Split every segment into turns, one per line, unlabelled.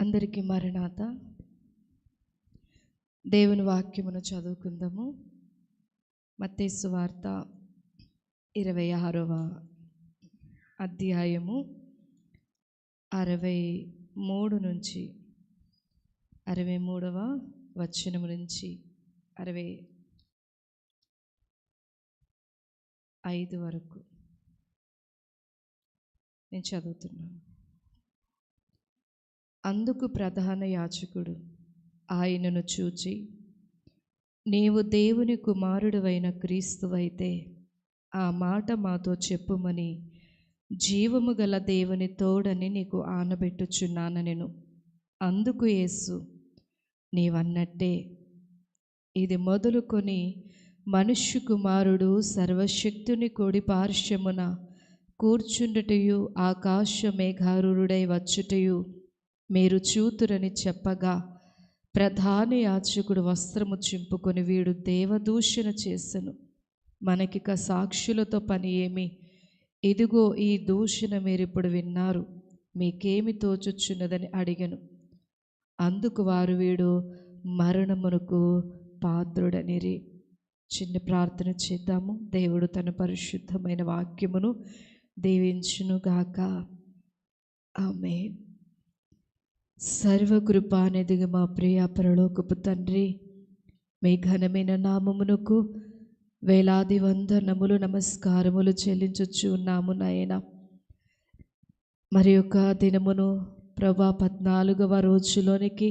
అందరికీ మరణాత. దేవుని వాక్యమును చదువుకుందాము. మత్తయి సువార్త 26వ అధ్యాయము 63 నుంచి 63వ వచనము నుంచి 65 వరకు నేను చదువుతున్నాను. అందుకు ప్రధాన యాజకుడు ఆయనను చూచి, నీవు దేవుని కుమారుడువైన క్రీస్తువైతే ఆ మాట మాతో చెప్పుమని జీవము గల దేవుని తోడని నీకు ఆనబెట్టుచున్నానెను. అందుకు యేసు, నీవన్నట్టే, ఇది మొదలుకొని మనుష్య కుమారుడు సర్వశక్తుని కుడి పార్శ్వమున కూర్చుండుటయు ఆకాశ మేఘారూఢుడై వచ్చుటయు మీరు చూతురని చెప్పగా, ప్రధాన యాజకుడు వస్త్రము చింపుకొని, వీడు దేవదూషణ చేసెను, మనకిక సాక్షులతో పని ఏమి? ఇదిగో ఈ దూషణ మీరిప్పుడు విన్నారు, మీకేమి తోచుచున్నదని అడిగెను. అందుకు వారు, వీడు మరణమునకు పాత్రుడనిరి. చిన్న ప్రార్థన చేద్దాము. దేవుడు తన పరిశుద్ధమైన వాక్యమును దీవించునుగాక. ఆమేన్. సర్వకృపానిధిగా మా ప్రియ పరలోకపు తండ్రి, మీ ఘనమైన నామమునకు వేలాది వందనములు నమస్కారములు చెల్లించుచు ఉన్నాము నాయన. మరి యొక్క దినమును ప్రభా 14వ రోజులోనికి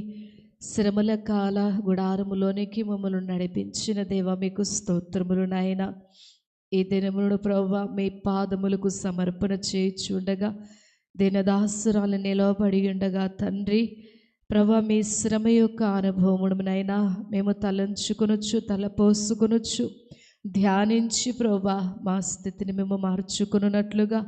శ్రమల కాల గుడారములోనికి మమ్మల్ని నడిపించిన దేవా మీకు స్తోత్రములు నాయన. ఈ దినమును ప్రభా మీ పాదములకు సమర్పణ చేయుచుండగా దినదాసురాలు నిలవబడి ఉండగా తండ్రి ప్రభా మీ శ్రమ యొక్క అనుభవమునైనా మేము తలంచుకొనొచ్చు, తలపోసుకొనొచ్చు, ధ్యానించి ప్రభా మా స్థితిని మేము మార్చుకున్నట్లుగా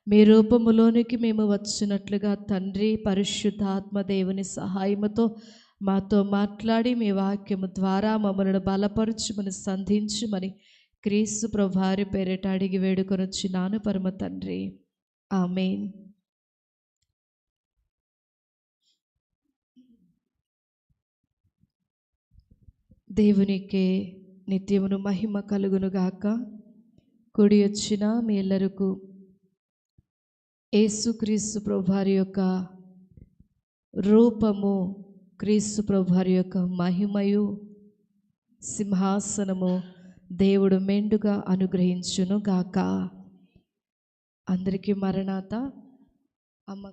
మీ రూపములోనికి మేము వచ్చినట్లుగా తండ్రి పరిశుద్ధాత్మ దేవుని సహాయముతో మాతో మాట్లాడి మీ వాక్యము ద్వారా మమ్మల్ని బలపరచుమని సంధించుమని క్రీస్తు ప్రభువారి పేరిట అడిగి వేడుకొనొచ్చినాను పరమ తండ్రి. ఆమేన్. దేవునికే నిత్యమును మహిమ కలుగునుగాక. కూడి వచ్చిన మీ ಎಲ್ಲರಿಗೂ యేసుక్రీస్తు ప్రభువారి యొక్క రూపము, క్రీస్తు ప్రభువారి యొక్క మహిమయు సింహాసనము దేవుడు మెండుగా అనుగ్రహించును గాక. అందరికీ మరణాత. అమ్మ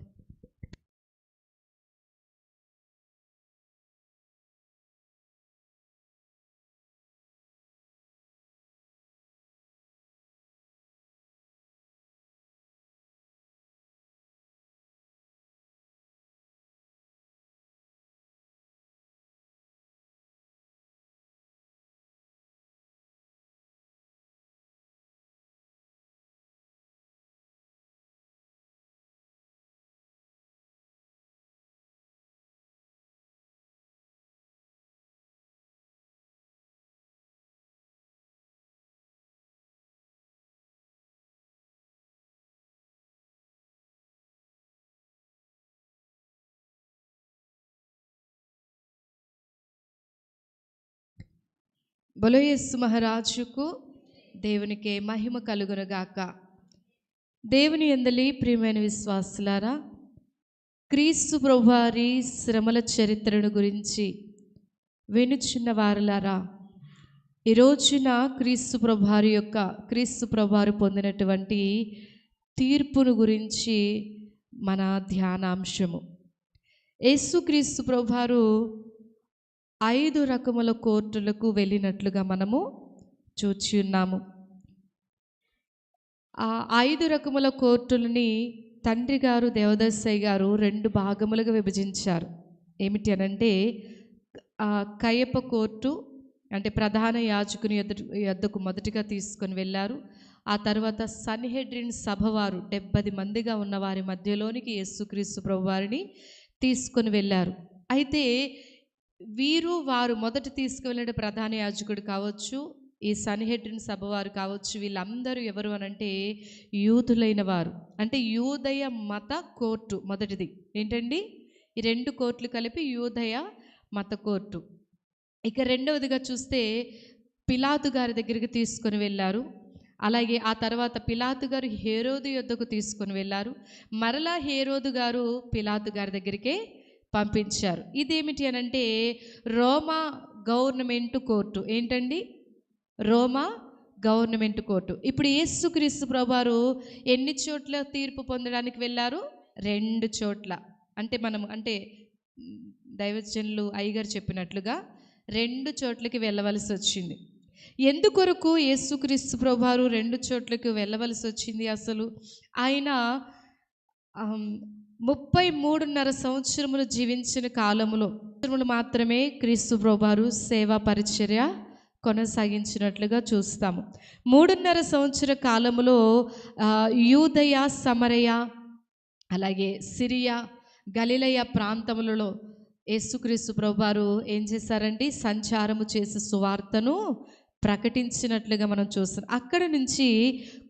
బలో యేసు మహారాజుకు దేవునికే మహిమ కలుగునుగాక. దేవుని యందలి ప్రియమైన విశ్వాసులారా, క్రీస్తు ప్రభువారి శ్రమల చరిత్రను గురించి వినుచున్న వారులారా, ఈ రోజున క్రీస్తు ప్రభువారు పొందినటువంటి తీర్పును గురించి మన ధ్యానాంశము. యేసుక్రీస్తు ప్రభువారు 5 రకముల కోర్టులకు వెళ్ళినట్లుగా మనము చూచి ఉన్నాము. ఆ 5 రకముల కోర్టులని తండ్రి గారు దేవదర్శయ్య గారు 2 భాగములుగా విభజించారు. ఏమిటి అనంటే, కయప కోర్టు అంటే ప్రధాన యాజకుని యొద్దకు మొదటిగా తీసుకొని వెళ్ళారు. ఆ తర్వాత సన్హెడ్రిన్ సభ వారు 70 మందిగా ఉన్న వారి మధ్యలోనికి యేసుక్రీస్తు ప్రభువారిని తీసుకొని వెళ్ళారు. అయితే వారు మొదట తీసుకువెళ్ళిన ప్రధాన యాజకుడు కావచ్చు, ఈ సన్హెడ్రిన్ సభ వారు కావచ్చు, వీళ్ళందరూ ఎవరు అనంటే యూదులైన వారు. అంటే యూదయ మత కోర్టు మొదటిది ఏంటండి? ఈ 2 కోర్టులు కలిపి యూదయ మత కోర్టు. ఇక రెండవదిగా చూస్తే పిలాతు గారి దగ్గరికి తీసుకొని వెళ్ళారు. అలాగే ఆ తర్వాత పిలాతు గారు హేరోదు యొద్దకు తీసుకొని వెళ్ళారు. మరలా హేరోదు గారు పిలాతు గారి దగ్గరికే పంపించారు. ఇదేమిటి అనంటే రోమా గవర్నమెంట్ కోర్టు. ఏంటండి? రోమా గవర్నమెంట్ కోర్టు. ఇప్పుడు యేసుక్రీస్తు ప్రభువారు ఎన్ని చోట్ల తీర్పు పొందడానికి వెళ్ళారు? 2 చోట్ల. అంటే దైవజనులు అయ్యగారు చెప్పినట్లుగా 2 చోట్లకి వెళ్ళవలసి వచ్చింది. ఎందుకొరకు యేసుక్రీస్తు ప్రభువారు 2 చోట్లకి వెళ్ళవలసి వచ్చింది? అసలు ఆయన 33.5 సంవత్సరములు జీవించిన కాలములో మాత్రమే క్రీస్తు ప్రభువారు సేవా పరిచర్య కొనసాగించినట్లుగా చూస్తాము. 3.5 సంవత్సర కాలములో యూదయ, సమరయ, అలాగే సిరియా, గలిలయ ప్రాంతములలో యేసుక్రీస్తు ప్రభువారు ఏం చేశారంటే సంచారము చేసి సువార్తను ప్రకటించినట్లుగా మనం చూస్తాం. అక్కడి నుంచి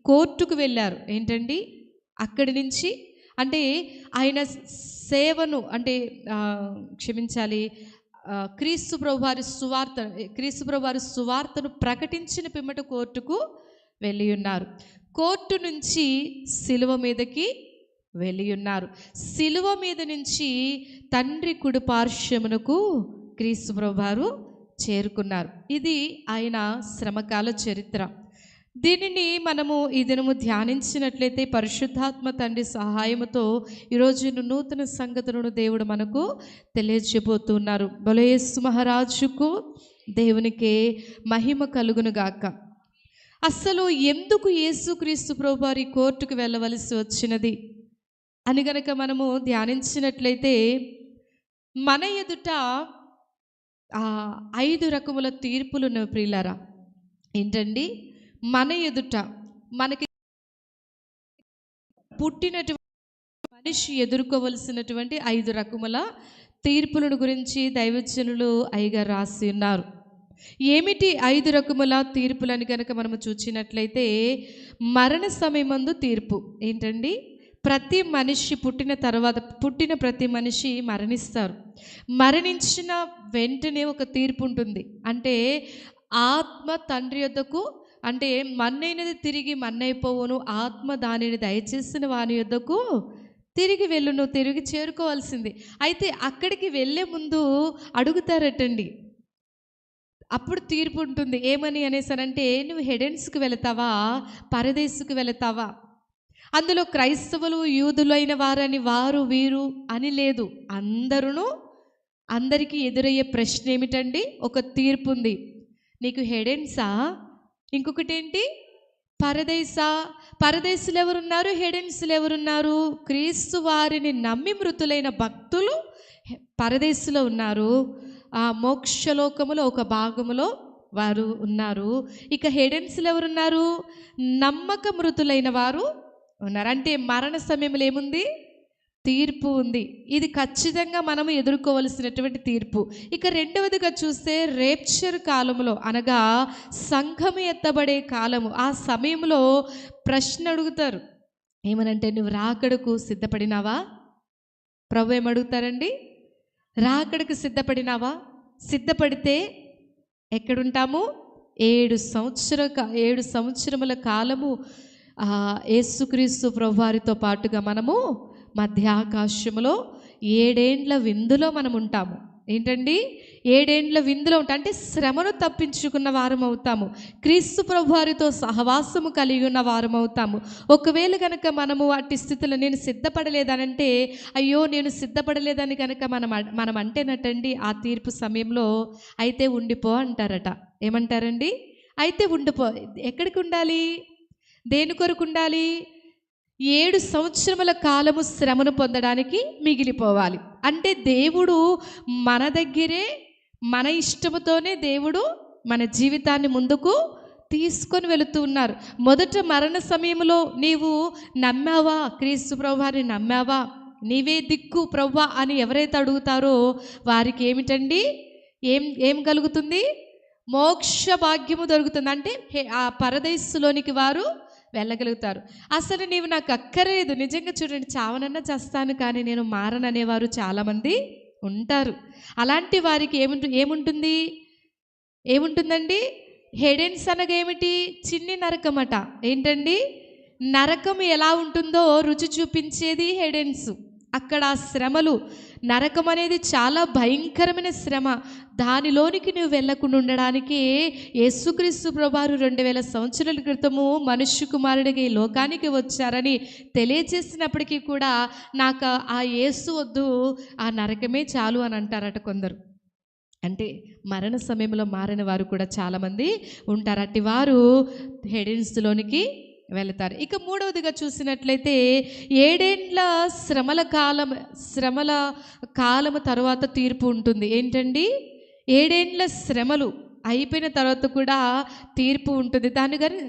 కోర్టుకు వెళ్ళారు. ఏంటండి? అక్కడి నుంచి అంటే ఆయన సేవను క్రీస్తు ప్రభువారి సువార్తను ప్రకటించిన పిమ్మట కోర్టుకు వెళ్ళి ఉన్నారు. కోర్టు నుంచి సిలువ మీదకి వెళ్ళి ఉన్నారు. సిలువ మీద నుంచి తండ్రి కుడి పార్శ్వమునకు క్రీస్తు ప్రభువారు చేరుకున్నారు. ఇది ఆయన శ్రమకాల చరిత్ర. దీనిని మనము ఈ దినము ధ్యానించినట్లయితే పరిశుద్ధాత్మ తండ్రి సహాయముతో ఈరోజు నూతన సంగతులను దేవుడు మనకు తెలియజేయబోతున్నారు. బోలో యేసు మహారాజుకు దేవునికే మహిమ కలుగును గాక. అసలు ఎందుకు యేసుక్రీస్తు ప్రభువారి కోర్టుకు వెళ్ళవలసి వచ్చినది అని గనక మనము ధ్యానించినట్లయితే మన ఎదుట 5 రకముల తీర్పులు ఉన్న ప్రియులారా. ఏంటండి? మన ఎదుట మనకి పుట్టినటువంటి మనిషి ఎదుర్కోవలసినటువంటి 5 రకముల తీర్పులను గురించి దైవజనులు అయ్యగారు రాసి ఉన్నారు. ఏమిటి 5 రకముల తీర్పులని కనుక మనము చూచినట్లయితే మరణ సమయమందు తీర్పు. ఏంటండి? ప్రతి మనిషి పుట్టిన ప్రతి మనిషి మరణిస్తారు. మరణించిన వెంటనే ఒక తీర్పు ఉంటుంది. అంటే ఆత్మ తండ్రి యొద్దకు, అంటే మన్నైనది తిరిగి మన్నైపోవును, ఆత్మ దానిని దయచేసిన వాని యొద్దకు తిరిగి వెళ్ళును, తిరిగి చేరుకోవాల్సింది. అయితే అక్కడికి వెళ్ళే ముందు అడుగుతారటండి. అప్పుడు తీర్పు ఉంటుంది. ఏమని అనేసానంటే, నువ్వు హెడెన్స్కి వెళతావా, పరదేశుకు వెళతావా? అందులో క్రైస్తవులు, యూదులు అయిన వారని వారు వీరు అని లేదు. అందరికీ ఎదురయ్యే ప్రశ్న ఏమిటండి? ఒక తీర్పు ఉంది. నీకు హెడెన్సా, ఇంకొకటి ఏంటి, పరదేశా. పరదేశులు ఎవరున్నారు? హెడెన్సులు ఎవరున్నారు? క్రీస్తు వారిని నమ్మి మృతులైన భక్తులు పరదేశులో ఉన్నారు. ఆ మోక్షలోకములో ఒక భాగములో వారు ఉన్నారు. ఇక హెడెన్సులు ఎవరున్నారు? నమ్మక మృతులైన వారు ఉన్నారు. అంటే మరణ సమయంలో ఏముంది? తీర్పు ఉంది. ఇది ఖచ్చితంగా మనము ఎదుర్కోవలసినటువంటి తీర్పు. ఇక రెండవదిగా చూస్తే రేప్చర్ కాలంలో, అనగా సంఘము ఎత్తబడే కాలము. ఆ సమయంలో ప్రశ్న అడుగుతారు. ఏమనంటే, నువ్వు రాకడకు సిద్ధపడినావా? ప్రభు ఏమడుగుతారండి? రాకడకు సిద్ధపడినావా? సిద్ధపడితే ఎక్కడుంటాము? 7 సంవత్సరముల కాలము యేసుక్రీస్తు ప్రభువారితో పాటుగా మనము మధ్యాకాశములో 7 ఏండ్ల విందులో మనం ఉంటాము. ఏంటండి? 7 ఏండ్ల విందులో ఉంటాం. అంటే శ్రమను తప్పించుకున్న వారం అవుతాము. క్రీస్తు ప్రభువారితో సహవాసము కలిగి ఉన్న వారం అవుతాము. ఒకవేళ కనుక మనము అట్టి స్థితిలో నేను సిద్ధపడలేదనంటే, అయ్యో నేను సిద్ధపడలేదని కనుక మనం అంటేనటండి, ఆ తీర్పు సమయంలో అయితే ఉండిపో అంటారట. ఏమంటారండి? అయితే ఉండిపో. ఎక్కడికి ఉండాలి? దేని కొరకు ఉండాలి? 7 సంవత్సరముల కాలము శ్రమను పొందడానికి మిగిలిపోవాలి. అంటే దేవుడు మన దగ్గరే, మన ఇష్టముతోనే దేవుడు మన జీవితాన్ని ముందుకు తీసుకొని వెళుతూ ఉన్నారు. మొదట మరణ సమయంలో నీవు నమ్మావా? క్రీస్తు ప్రభువారిని నమ్మావా? నీవే దిక్కు ప్రభువా అని ఎవరైతే అడుగుతారో వారికి ఏమిటండి? ఏం కలుగుతుంది? మోక్ష భాగ్యము దొరుకుతుంది. అంటే ఆ పరదేశులోనికి వారు వెళ్ళగలుగుతారు. అసలు నీవు నాకు అక్కర్లేదు, నిజంగా చూడండి, చావనన్నా చస్తాను కానీ నేను మారననేవారు చాలామంది ఉంటారు. అలాంటి వారికి ఏముంటుంది, ఏముంటుందండి? హెడెన్స్ అనగా ఏమిటి? చిన్ని నరకమట. ఏంటండి? నరకం ఎలా ఉంటుందో రుచి చూపించేది హెడెన్స్. అక్కడ ఆ శ్రమలు, నరకం అనేది చాలా భయంకరమైన శ్రమ. దానిలోనికి నువ్వు వెళ్ళకుండా ఉండడానికి యేసుక్రీస్తు ప్రభువారు 2000 సంవత్సరాల క్రితము మనుష్య కుమారుడిగా ఈ లోకానికి వచ్చారని తెలియజేసినప్పటికీ కూడా నాకు ఆ యేసు వద్దు, ఆ నరకమే చాలు అని అంటారట కొందరు. అంటే మరణ సమయంలో మారిన వారు కూడా చాలామంది ఉంటారు. అట్టి వారు హెడెన్స్లోనికి వెళతారు. ఇక మూడవదిగా చూసినట్లయితే 7 ఏండ్ల శ్రమల కాలము తర్వాత తీర్పు ఉంటుంది. ఏంటండి? 7 ఏండ్ల శ్రమలు అయిపోయిన తర్వాత కూడా తీర్పు ఉంటుంది.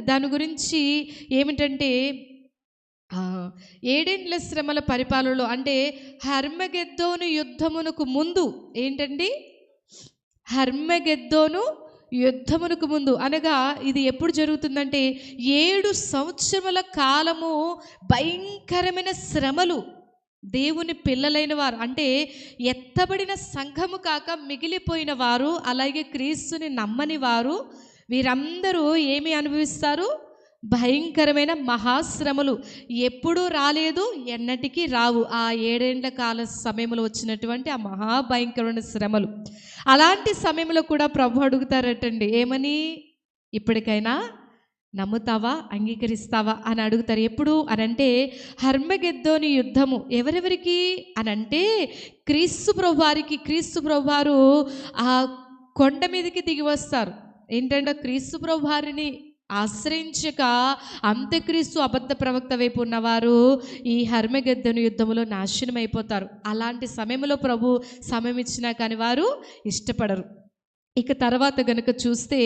దాని గురించి ఏమిటంటే 7 ఏండ్ల శ్రమల పరిపాలనలో అంటే హర్మగెద్దోను యుద్ధమునకు ముందు ఏంటండి? హర్మగెద్దోను యుద్ధమునకు ముందు అనగా ఇది ఎప్పుడు జరుగుతుందంటే 7 సంవత్సరముల కాలము భయంకరమైన శ్రమలు. దేవుని పిల్లలైన వారు అంటే ఎత్తబడిన సంఘము కాక మిగిలిపోయిన వారు, అలాగే క్రీస్తుని నమ్మని వారు, వీరందరూ ఏమి అనుభవిస్తారు? భయంకరమైన మహాశ్రమలు. ఎప్పుడూ రాలేదు, ఎన్నటికీ రావు. ఆ 7 ఏండ్ల కాల సమయంలో వచ్చినటువంటి ఆ మహాభయంకరమైన శ్రమలు. అలాంటి సమయంలో కూడా ప్రభు అడుగుతారటండి, ఏమని? ఇప్పటికైనా నమ్ముతావా, అంగీకరిస్తావా అని అడుగుతారు. ఎప్పుడు అనంటే హర్మగెద్దోని యుద్ధము ఎవరెవరికి అనంటే క్రీస్తు ప్రభువారు ఆ కొండ మీదకి దిగి వస్తారు. ఏంటంటే క్రీస్తు ప్రభువారిని ఆశ్రయించక అంత్యక్రీస్తు అబద్ధ ప్రవక్త వైపు ఉన్నవారు ఈ హర్మగెద్దోను యుద్ధములో నాశనం అయిపోతారు. అలాంటి సమయంలో ప్రభు సమయం ఇచ్చినా కానీ వారు ఇష్టపడరు. ఇక తర్వాత గనుక చూస్తే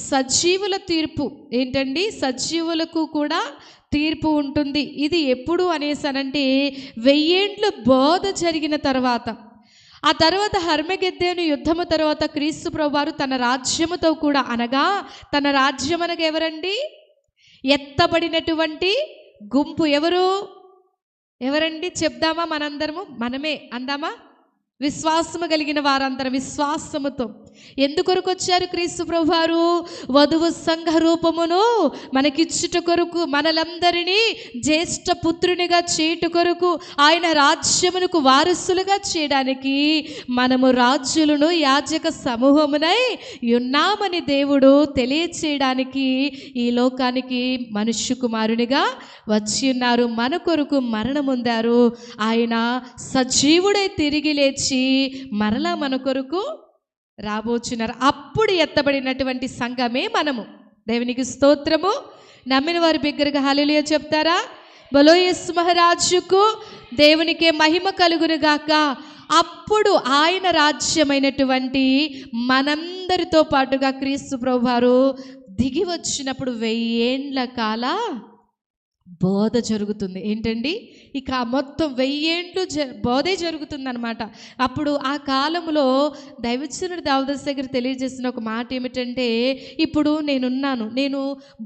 సజీవుల తీర్పు ఏంటండి? సజీవులకు కూడా తీర్పు ఉంటుంది. ఇది ఎప్పుడు అనేసానంటే 1000 ఏండ్లు బోధ జరిగిన తర్వాత, ఆ తర్వాత హర్మగెద్దోను యుద్ధము తర్వాత క్రీస్తు ప్రభువారు తన రాజ్యముతో కూడా, అనగా తన రాజ్యం అనగా ఎవరండి? ఎత్తబడినటువంటి గుంపు. ఎవరండి చెప్దామా? మనందరము మనమే అందామా? విశ్వాసము కలిగిన వారందరం విశ్వాసముతో. ఎందుకొరకు వచ్చారు క్రీస్తు ప్రభువారు? వధువు సంఘ రూపమును మనకిచ్చుట కొరకు, మనలందరినీ జ్యేష్ఠ పుత్రునిగా చేయుట కొరకు, ఆయన రాజ్యమునకు వారసులుగా చేయడానికి మనము రాజులను యాజక సమూహమునై ఉన్నామని దేవుడు తెలియచేయడానికి ఈ లోకానికి మనుష్య కుమారునిగా వచ్చి ఉన్నారు. మన కొరకు మరణముందారు. ఆయన సజీవుడై తిరిగి లేచి మరలా మన కొరకు రాబోచున్నారు. అప్పుడు ఎత్తబడినటువంటి సంఘమే మనము. దేవునికి స్తోత్రము. నమ్మిన వారి బిగ్గరగా హల్లెలూయా చెప్తారా? బలో యేసు మహారాజుకు దేవునికే మహిమ కలుగును గాక. అప్పుడు ఆయన రాజ్యమైనటువంటి మనందరితో పాటుగా క్రీస్తు ప్రభువారు దిగి వచ్చినప్పుడు 1000 ఏండ్ల కాల బోధ జరుగుతుంది. ఏంటండి? ఇక మొత్తం 1000 ఏండ్లు బోధే జరుగుతుందన్నమాట. అప్పుడు ఆ కాలంలో దైవజనుడు దావీదు దగ్గర తెలియజేసిన ఒక మాట ఏమిటంటే, ఇప్పుడు నేను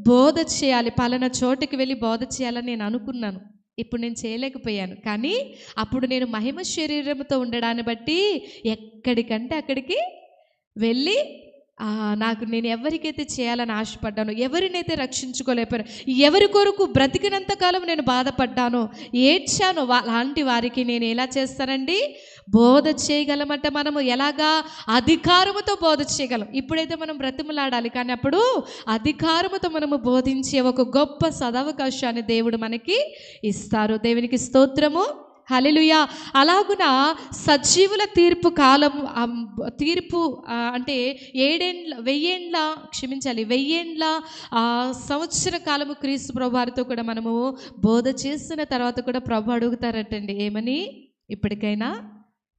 బోధ చేయాలి, పలానా చోటుకి వెళ్ళి బోధ చేయాలని నేను అనుకున్నాను. ఇప్పుడు నేను చేయలేకపోయాను. కానీ అప్పుడు నేను మహిమ శరీరంతో ఉండడాన్ని బట్టి ఎక్కడికంటే అక్కడికి వెళ్ళి నేను ఎవరికైతే చేయాలని ఆశపడ్డానో, ఎవరినైతే రక్షించుకోలేకపోయాను, ఎవరి కొరకు బ్రతికినంత కాలం నేను బాధపడ్డానో, ఏడ్చానో, అలాంటి వారికి నేను ఎలా చేస్తానండి? బోధ చేయగలమంటే మనము ఎలాగా? అధికారముతో బోధ చేయగలం. ఇప్పుడైతే మనం బ్రతిమలాడాలి, కానీ అప్పుడు అధికారముతో మనము బోధించే ఒక గొప్ప సదవకాశాన్ని దేవుడు మనకి ఇస్తారు. దేవునికి స్తోత్రము. హల్లెలూయా. అలాగున సజీవుల తీర్పు కాలం, అంటే 1000 ఏండ్ల సంవత్సర కాలము క్రీస్తు ప్రభువారితో కూడా మనము బోధ చేసిన తర్వాత కూడా ప్రభు అడుగుతారటండి, ఏమని? ఇప్పటికైనా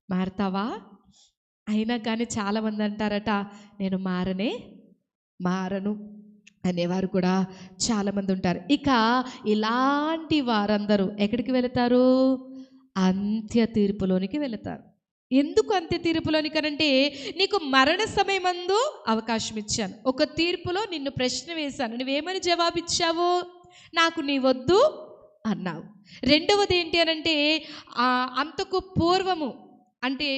మారతావా? అయినా కానీ చాలామంది అంటారట, నేను మారను అనేవారు కూడా చాలామంది ఉంటారు. ఇక ఇలాంటి వారందరూ ఎక్కడికి వెళతారు? అంత్య తీర్పులోనికి వెళతారు. ఎందుకు అంత్య తీర్పులోనికి అనంటే, నీకు మరణ సమయమందు అవకాశం ఇచ్చాను. ఒక తీర్పులో నిన్ను ప్రశ్న వేశాను, నువ్వేమని జవాబిచ్చావు? నాకు నీ వద్దు అన్నావు. రెండవది ఏంటి అనంటే అంతకు పూర్వము అంటే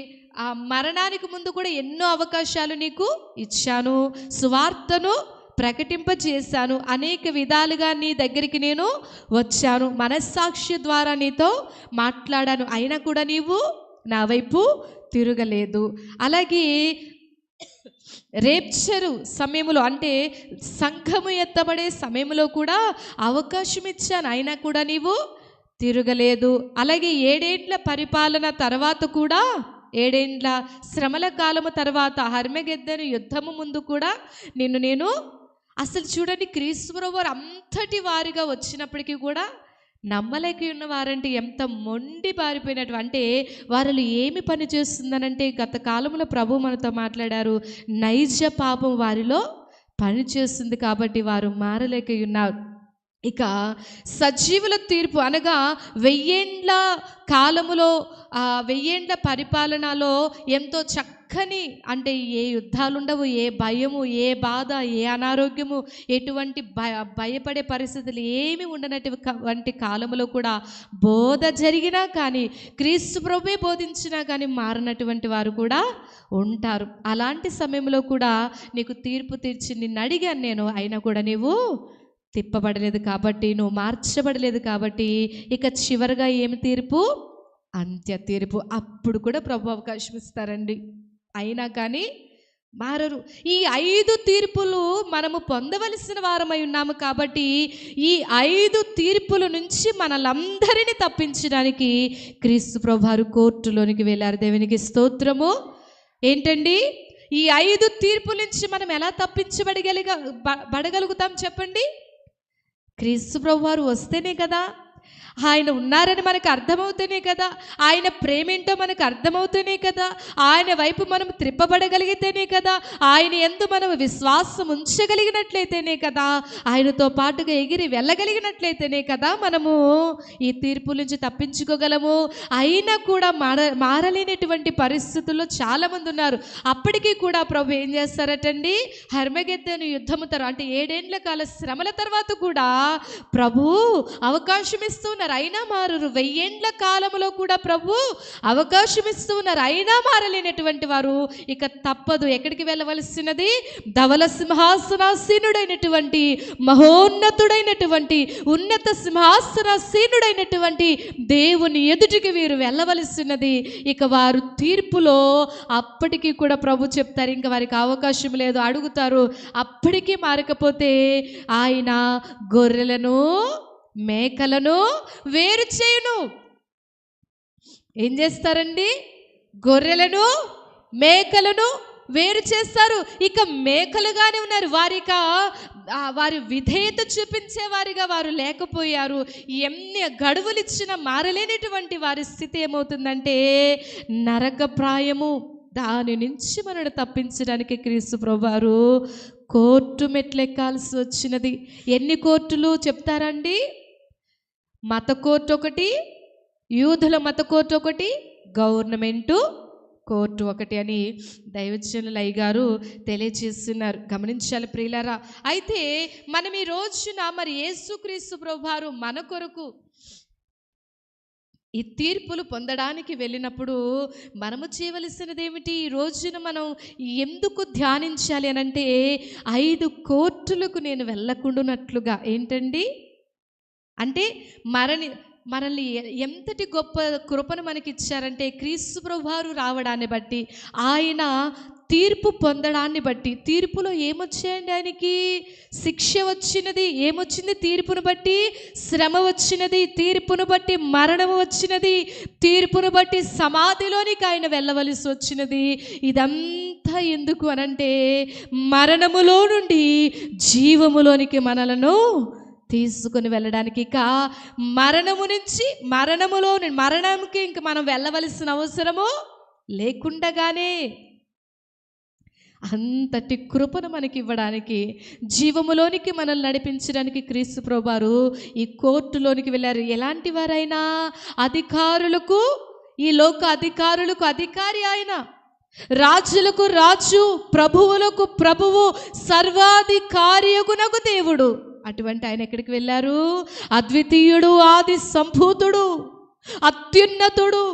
ఆ మరణానికి ముందు కూడా ఎన్నో అవకాశాలు నీకు ఇచ్చాను, సువార్తను ప్రకటింపజేశాను, అనేక విధాలుగా నీ దగ్గరికి నేను వచ్చాను, మనస్సాక్షి ద్వారా నీతో మాట్లాడాను, అయినా కూడా నీవు నా వైపు తిరగలేదు. అలాగే రేప్చరు సమయంలో అంటే సంఘము ఎత్తబడే సమయంలో కూడా అవకాశం ఇచ్చాను, అయినా కూడా నీవు తిరగలేదు. అలాగే 7 ఏండ్ల పరిపాలన తర్వాత కూడా 7 ఏండ్ల శ్రమల కాలము తర్వాత హర్మగెద్దెను యుద్ధము ముందు కూడా నేను అసలు చూడండి, క్రీస్తుప్రభువు వారు అంతటి వారిగా వచ్చినప్పటికీ కూడా నమ్మలేక ఉన్నవారంటే ఎంత మొండి బారిపోయినట్టు అంటే వారిలో ఏమి పని చేస్తుందనంటే గత కాలంలో ప్రభు మనతో మాట్లాడారు, నైజ పాపం వారిలో పని చేస్తుంది కాబట్టి వారు మారలేక ఉన్నారు. ఇక సజీవుల తీర్పు అనగా 1000 ఏండ్ల కాలములో 1000 ఏండ్ల పరిపాలనలో ఎంతో చక్కని అంటే ఏ యుద్ధాలు ఉండవు, ఏ భయము, ఏ బాధ, ఏ అనారోగ్యము, ఎటువంటి భయపడే పరిస్థితులు ఏమి ఉండనటువంటి కాలములో కూడా బోధ జరిగినా కానీ, క్రీస్తు ప్రభువే బోధించినా కానీ మారినటువంటి వారు కూడా ఉంటారు. అలాంటి సమయంలో కూడా నీకు తీర్పు తీర్చి నిన్ను అడిగాను నేను, అయినా కూడా నీవు తిప్పబడలేదు కాబట్టి, నువ్వు మార్చబడలేదు కాబట్టి ఇక చివరిగా ఏమి తీర్పు? అంత్య తీర్పు. అప్పుడు కూడా ప్రభు అవకాశం ఇస్తారండి, అయినా కానీ మారరు. ఈ 5 తీర్పులు మనము పొందవలసిన వారమై ఉన్నాము కాబట్టి ఈ 5 తీర్పుల నుంచి మనలందరినీ తప్పించడానికి క్రీస్తు ప్రభువారు కోర్టులోనికి వెళ్ళారు. దేవునికి స్తోత్రము. ఏంటండి ఈ 5 తీర్పుల నుంచి మనం ఎలా బడగలుగుతాం చెప్పండి? క్రీస్తు ప్రభువారు వస్తేనే కదా, ఆయన ఉన్నారని మనకు అర్థమవుతేనే కదా, ఆయన ప్రేమ ఏంటో మనకు అర్థమవుతేనే కదా, ఆయన వైపు మనం త్రిప్పబడగలిగితేనే కదా, ఆయన యందు మనం విశ్వాసం ఉంచగలిగినట్లయితేనే కదా, ఆయనతో పాటుగా ఎగిరి వెళ్ళగలిగినట్లయితేనే కదా మనము ఈ తీర్పు నుంచి తప్పించుకోగలము. అయినా కూడా మారలేనటువంటి పరిస్థితుల్లో చాలామంది ఉన్నారు. అప్పటికీ కూడా ప్రభు ఏం చేస్తారటండి, హర్మగెద్దెను యుద్ధము అంటే 7 ఏండ్ల కాల శ్రమల తర్వాత కూడా ప్రభు అవకాశం ఇస్తున్నారు, అయినా మారరు. 1000 ఏండ్ల కాలంలో కూడా ప్రభు అవకాశం ఇస్తూ ఉన్నారు, అయినా మారలేనటువంటి వారు ఇక తప్పదు. ఎక్కడికి వెళ్ళవలసినది? ధవల సింహాసనాసీనుడైనటువంటి మహోన్నతుడైనటువంటి ఉన్నత సింహాసనాసీనుడైనటువంటి దేవుని ఎదుటికి వీరు వెళ్ళవలసినది. ఇక వారు తీర్పులో అప్పటికీ కూడా ప్రభు చెప్తారు, ఇంకా వారికి అవకాశం లేదు, అడుగుతారు. అప్పటికీ మారకపోతే ఆయన గొర్రెలను మేకలను వేరు చేయును. ఏం చేస్తారండి? గొర్రెలను మేకలను వేరు చేస్తారు. ఇక మేకలుగానే ఉన్నారు, వారి విధేయత చూపించే వారిగా వారు లేకపోయారు. ఎన్ని గడువులు ఇచ్చినా మారలేనటువంటి వారి స్థితి ఏమవుతుందంటే నరకప్రాయము. దాని నుంచి మనల్ని తప్పించడానికి క్రీస్తు ప్రభువారు కోర్టు మెట్లెక్కాల్సి వచ్చినది. ఎన్ని కోర్టులు చెప్తారండి? మత కోర్టు ఒకటి, యూదుల మత కోర్టు ఒకటి, గవర్నమెంటు కోర్టు ఒకటి అని దైవజనులు అయ్యగారు తెలియజేస్తున్నారు. గమనించాలి ప్రియులారా. అయితే మనం ఈ రోజున మరి యేసుక్రీస్తు ప్రభువారు మన కొరకు ఈ తీర్పులు పొందడానికి వెళ్ళినప్పుడు మనము చేయవలసినది ఏమిటి? ఈ రోజున మనం ఎందుకు ధ్యానించాలి అనంటే 5 కోర్టులకు నేను వెళ్ళకుండానట్లుగా. ఏంటండి అంటే మనల్ని ఎంతటి గొప్ప కృపను మనకి ఇచ్చారంటే క్రీస్తు ప్రభువారు రావడాన్ని బట్టి, ఆయన తీర్పు పొందడాన్ని బట్టి. తీర్పులో ఏమొచ్చాయండి? ఆయనకి శిక్ష వచ్చినది. ఏమొచ్చింది? తీర్పును బట్టి శ్రమ వచ్చినది, తీర్పును బట్టి మరణము వచ్చినది, తీర్పును బట్టి సమాధిలోనికి ఆయన వెళ్ళవలసి వచ్చినది. ఇదంతా ఎందుకు అనంటే మరణములో నుండి జీవములోనికి మనలను తీసుకుని వెళ్ళడానికి. ఇక మరణము నుంచి మరణంకి ఇంక మనం వెళ్ళవలసిన అవసరము లేకుండగానే అంతటి కృపను మనకి ఇవ్వడానికి, జీవములోనికి మనల్ని నడిపించడానికి క్రీస్తు ప్రభువారు ఈ కోర్టులోనికి వెళ్ళారు. ఎలాంటి వారైనా అధికారులకు, ఈ లోక అధికారులకు అధికారి ఆయన, రాజులకు రాజు, ప్రభువులకు ప్రభువు, సర్వాధికారియగునకు దేవుడు అటువంటి ఆయన ఎక్కడికి వెళ్ళారు? అద్వితీయుడు, ఆది సంభూతుడు, అత్యున్నతుడు.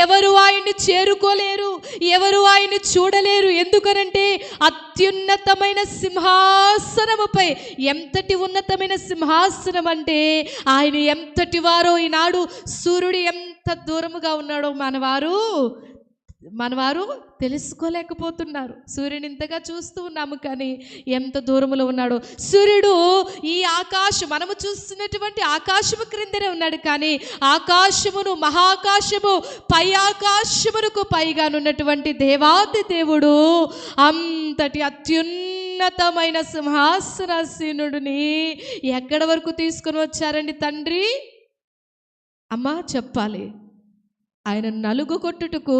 ఎవరు ఆయన్ని చేరుకోలేరు, ఎవరు ఆయన్ని చూడలేరు. ఎందుకనంటే అత్యున్నతమైన సింహాసనముపై, ఎంతటి ఉన్నతమైన సింహాసనం అంటే ఆయన ఎంతటి వారో ఈనాడు సూర్యుడు ఎంత దూరముగా ఉన్నాడో మనవారు తెలుసుకోలేకపోతున్నారు. సూర్యుని ఇంతగా చూస్తూ ఉన్నాము కానీ ఎంత దూరంలో ఉన్నాడో సూర్యుడు. ఈ ఆకాశం, మనము చూస్తున్నటువంటి ఆకాశము క్రిందనే ఉన్నాడు, కానీ ఆకాశమును, మహాకాశము, పై ఆకాశమునకు పైగానున్నటువంటి దేవాది దేవుడు అంతటి అత్యున్నతమైన సింహాసనాసీనుడిని ఎక్కడి వరకు తీసుకొని వచ్చారండి తండ్రి? అమ్మా చెప్పాలి. ఆయన నలుగు కొట్టుటకు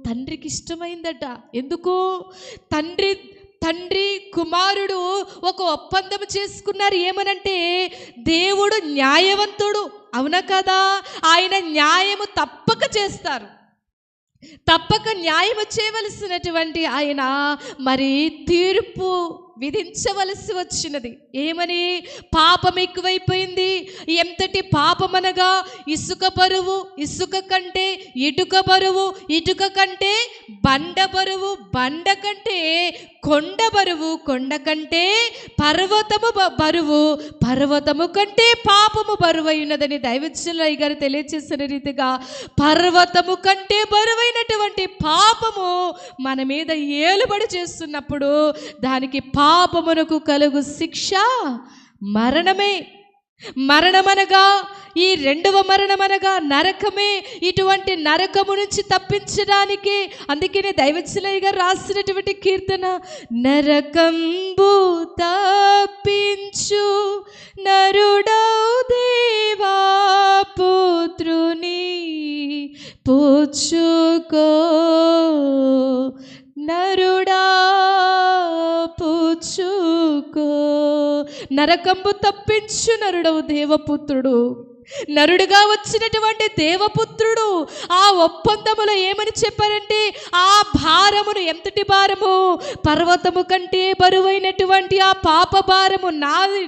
తండ్రికి ఇష్టమైందట. ఎందుకు? తండ్రి కుమారుడు ఒక ఒప్పందం చేసుకున్నారు. ఏమనంటే దేవుడు న్యాయవంతుడు, అవునా కదా? ఆయన న్యాయము తప్పక చేస్తారు. తప్పక న్యాయం చేయవలసినటువంటి ఆయన మరి తీర్పు విధించవలసి వచ్చినది. ఏమని? పాపం ఎక్కువైపోయింది. ఎంతటి పాపమనగా ఇసుక బరువు, ఇసుక కంటే ఇటుక బరువు, ఇటుక కంటే బండ బరువు, బండ కంటే కొండ బరువు, కొండ కంటే పర్వతము బరువు, పర్వతము కంటే పాపము బరువు అయినదని దైవజనులయ్య గారు తెలియచేసిన రీతిగా పర్వతము కంటే బరువైనటువంటి పాపము మన మీద ఏలుబడి చేస్తున్నప్పుడు దానికి పాపమునకు కలుగు శిక్ష మరణమే. మరణమనగా ఈ రెండవ మరణమనగా నరకమే. ఇటువంటి నరకము నుంచి తప్పించడానికి అందుకనే దైవజనులయ్య గారు రాసినటువంటి కీర్తన, నరకంబు తప్పించు నరుడౌ దేవా పుత్రుని పుచ్చుకో, నరుడా పుచ్చుకో. నరకంబు తప్పించు నరుడవు దేవపుత్రుడు. నరుడుగా వచ్చినటువంటి దేవపుత్రుడు ఆ ఒప్పందములో ఏమని చెప్పారంటే ఆ భారమును, ఎంతటి భారము? పర్వతము కంటే బరువైనటువంటి ఆ పాప భారము నాది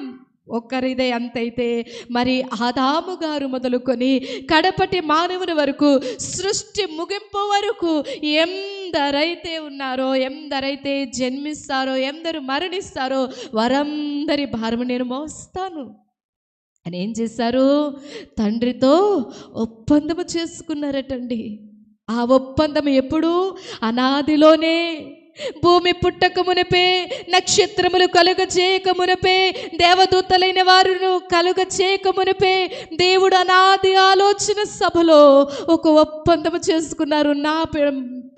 ఒక్కరిదే అంతైతే మరి ఆదాము గారు మొదలుకొని కడపటి మానవుని వరకు, సృష్టి ముగింపు వరకు ఎందరైతే ఉన్నారో, ఎందరైతే జన్మిస్తారో, ఎందరు మరణిస్తారో వారందరి భారము నేను మోస్తాను అని ఏం చేశారు? తండ్రితో ఒప్పందము చేసుకున్నారటండి. ఆ ఒప్పందం ఎప్పుడు? అనాదిలోనే, భూమి పుట్టక మునిపే, నక్షత్రములు కలుగ చేయక మునిపే, దేవదూతలైన వారును కలుగ చేయక మునిపే దేవుడు అనాది ఆలోచన సభలో ఒక ఒప్పందము చేసుకున్నారు. నా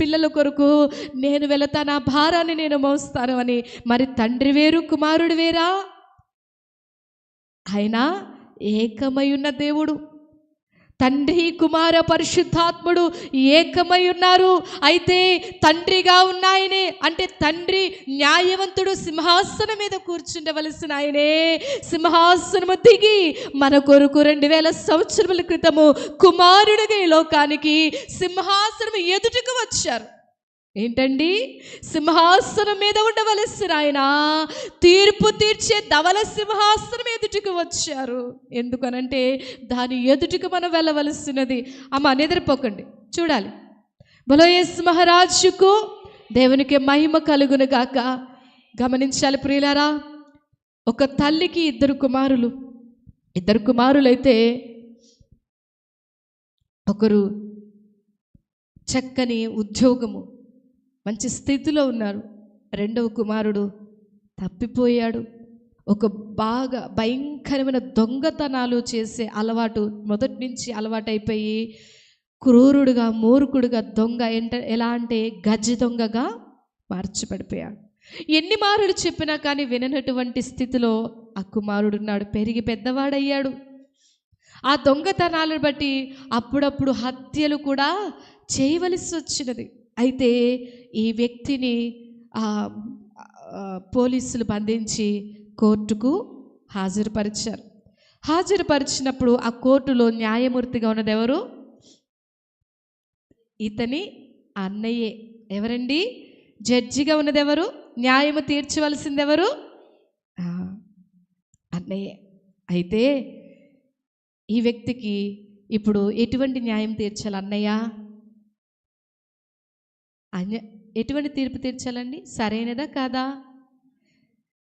పిల్లల కొరకు నేను వెళతా, నా భారాన్ని నేను మోస్తాను అని. మరి తండ్రి వేరు, కుమారుడు వేరా? ఆయన ఏకమై ఉన్న దేవుడు. తండ్రి, కుమార, పరిశుద్ధాత్ముడు ఏకమై ఉన్నారు. అయితే తండ్రిగా ఉన్న ఆయనే, అంటే తండ్రి న్యాయవంతుడు, సింహాసనం మీద కూర్చుండవలసిన ఆయనే సింహాసనము దిగి మన కొరకు 2000 సంవత్సరముల క్రితము కుమారుడిగా ఈ లోకానికి సింహాసనం ఎదుటకు వచ్చారు. ఏంటండి? సింహాసనం మీద ఉండవలసిన ఆయన తీర్పు తీర్చే ధవల సింహాసనం ఎదుటికి వచ్చారు. ఎందుకనంటే దాని ఎదుటికి మనం వెళ్ళవలసినది. అమ్మ నిద్రపోకండి, చూడాలి. బలో యేసు మహారాజుకు దేవునికి మహిమ కలుగును గాక. గమనించాలి ప్రియులారా, ఒక తల్లికి 2 కుమారులైతే ఒకరు చక్కని ఉద్యోగము, మంచి స్థితిలో ఉన్నారు. రెండవ కుమారుడు తప్పిపోయాడు. ఒక బాగా భయంకరమైన దొంగతనాలు చేసే అలవాటు మొదటి నుంచి అలవాటైపోయి క్రూరుడుగా, మూర్ఖుడుగా, దొంగ ఎలా అంటే గజ్జి దొంగగా మార్చిపడిపోయాడు. ఎన్ని మారులు చెప్పినా కానీ విననటువంటి స్థితిలో ఆ కుమారుడున్నాడు. పెరిగి పెద్దవాడయ్యాడు. ఆ దొంగతనాలను బట్టి అప్పుడప్పుడు హత్యలు కూడా చేయవలసి వచ్చినది. అయితే ఈ వ్యక్తిని పోలీసులు బంధించి కోర్టుకు హాజరుపరిచినప్పుడు ఆ కోర్టులో న్యాయమూర్తిగా ఉన్నది ఎవరు? ఇతని అన్నయ్యే. ఎవరండి? జడ్జిగా ఉన్నది ఎవరు? న్యాయము తీర్చవలసింది ఎవరు? అన్నయ్యే. అయితే ఈ వ్యక్తికి ఇప్పుడు ఎటువంటి న్యాయం తీర్చాలి అన్నయ్య? ఎటువంటి తీర్పు తీర్చాలండి? సరైనదా కాదా?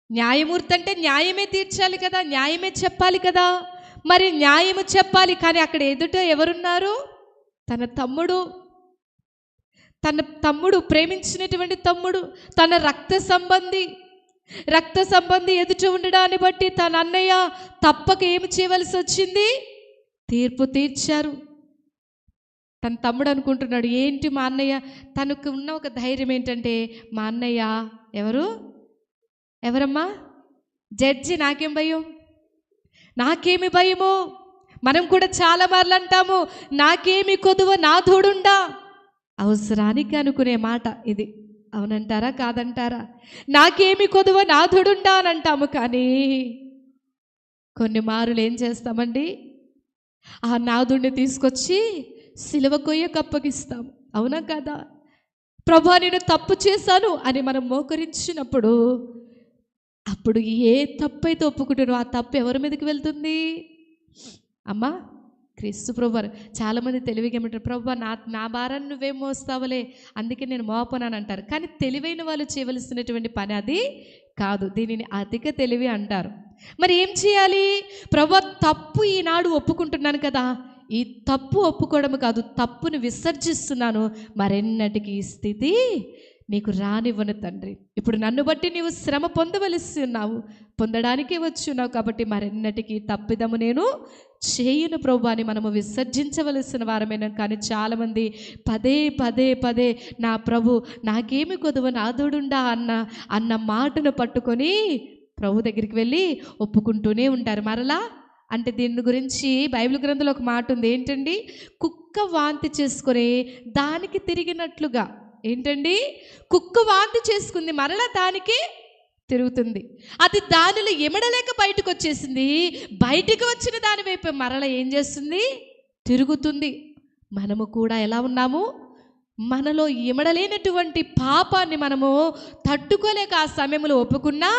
న్యాయమూర్తి అంటే న్యాయమే తీర్చాలి కదా, న్యాయమే చెప్పాలి కదా. మరి న్యాయము చెప్పాలి, కానీ అక్కడ ఎదుట ఎవరున్నారు? తన తమ్ముడు. తన తమ్ముడు, ప్రేమించినటువంటి తమ్ముడు, తన రక్త సంబంధి ఎదుట ఉండడాన్ని బట్టి తన అన్నయ్య తప్పక ఏమి చేయవలసి వచ్చింది? తీర్పు తీర్చారు. తన తమ్ముడు అనుకుంటున్నాడు, ఏంటి మా అన్నయ్య, తనకు ఉన్న ఒక ధైర్యం ఏంటంటే, మా అన్నయ్య ఎవరమ్మా? జడ్జి. నాకేం భయం? నాకేమి భయము? మనం కూడా చాలా మార్లు అంటాము, నాకేమి కొదువ నా తోడుండా. అవసరానికి అనుకునే మాట ఇది. అవునంటారా కాదంటారా? నాకేమి కొదువ నా తోడుండా అని అంటాము, కానీ కొన్ని మారులు ఏం చేస్తామండి? ఆ నాదుడిని తీసుకొచ్చి సిలువ కొయ్యకు అప్పగిస్తాము. అవునా కదా? ప్రభా నేను తప్పు చేశాను అని మనం మోకరించినప్పుడు, అప్పుడు ఏ తప్పు అయితే ఒప్పుకుంటారో ఆ తప్పు ఎవరి మీదకి వెళ్తుంది? అమ్మా క్రీస్తు ప్రభువారు. చాలామంది తెలివిగా ఏమంటారు, ప్రభా నా భారాన్ని నువ్వేం మోస్తావులే, అందుకే నేను మోపనని అంటారు. కానీ తెలివైన వాళ్ళు చేయవలసినటువంటి పని అది కాదు. దీనిని అధిక తెలివి అంటారు. మరి ఏం చేయాలి? ప్రభా తప్పు ఈనాడు ఒప్పుకుంటున్నాను కదా, ఈ తప్పు ఒప్పుకోవడం కాదు, తప్పును విసర్జిస్తున్నాను, మరెన్నటికి ఈ స్థితి నీకు రానివ్వను తండ్రి. ఇప్పుడు నన్ను బట్టి నీవు శ్రమ పొందవలసి ఉన్నావు, పొందడానికే వచ్చి ఉన్నావు, కాబట్టి మరెన్నటికి తప్పిదము నేను చేయను ప్రభు అని మనము విసర్జించవలసిన వారమైన. కానీ చాలామంది పదే పదే పదే నా ప్రభు నాకేమి కొదువ నాదుడుండా అన్న మాటను పట్టుకొని ప్రభు దగ్గరికి వెళ్ళి ఒప్పుకుంటూనే ఉంటారు. మరలా అంటే దీని గురించి బైబిల్ గ్రంథంలో ఒక మాట ఉంది. ఏంటండి? కుక్క వాంతి చేసుకొని దానికి తిరిగినట్లుగా. ఏంటండి? కుక్క వాంతి చేసుకుంది, మరలా దానికి తిరుగుతుంది. అది దానిలో ఎమడలేక బయటకు వచ్చేసింది, బయటికి వచ్చిన దాని వైపు మరలా ఏం చేస్తుంది? తిరుగుతుంది. మనము కూడా ఎలా ఉన్నాము? మనలో ఇమడలేనటువంటి పాపాన్ని మనము తట్టుకోలేక ఆ సమయంలో ఒప్పుకున్నా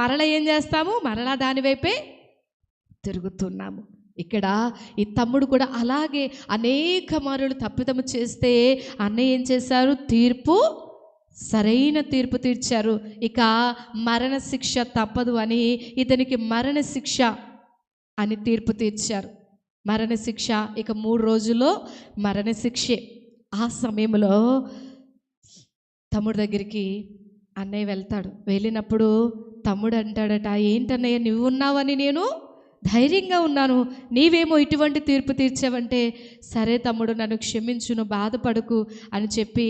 మరలా ఏం చేస్తాము? మరలా దాని వైపే తిరుగుతున్నాము. ఇక్కడ ఈ తమ్ముడు కూడా అలాగే అనేక మారులు తప్పిదము చేస్తే అన్నయ్య ఏం చేశారు? సరైన తీర్పు తీర్చారు. ఇక మరణ శిక్ష తప్పదు అని ఇతనికి మరణ శిక్ష అని తీర్పు తీర్చారు. మరణ శిక్ష ఇక 3 రోజుల్లో మరణ శిక్షే. ఆ సమయంలో తమ్ముడు దగ్గరికి అన్నయ్య వెళ్తాడు. వెళ్ళినప్పుడు తమ్ముడు అంటాడట, ఏంటన్నయ్య నువ్వు ఉన్నావని నేను ధైర్యంగా ఉన్నాను, నీవేమో ఇటువంటి తీర్పు తీర్చావంటే, సరే తమ్ముడు నన్ను క్షమించును, బాధపడకు అని చెప్పి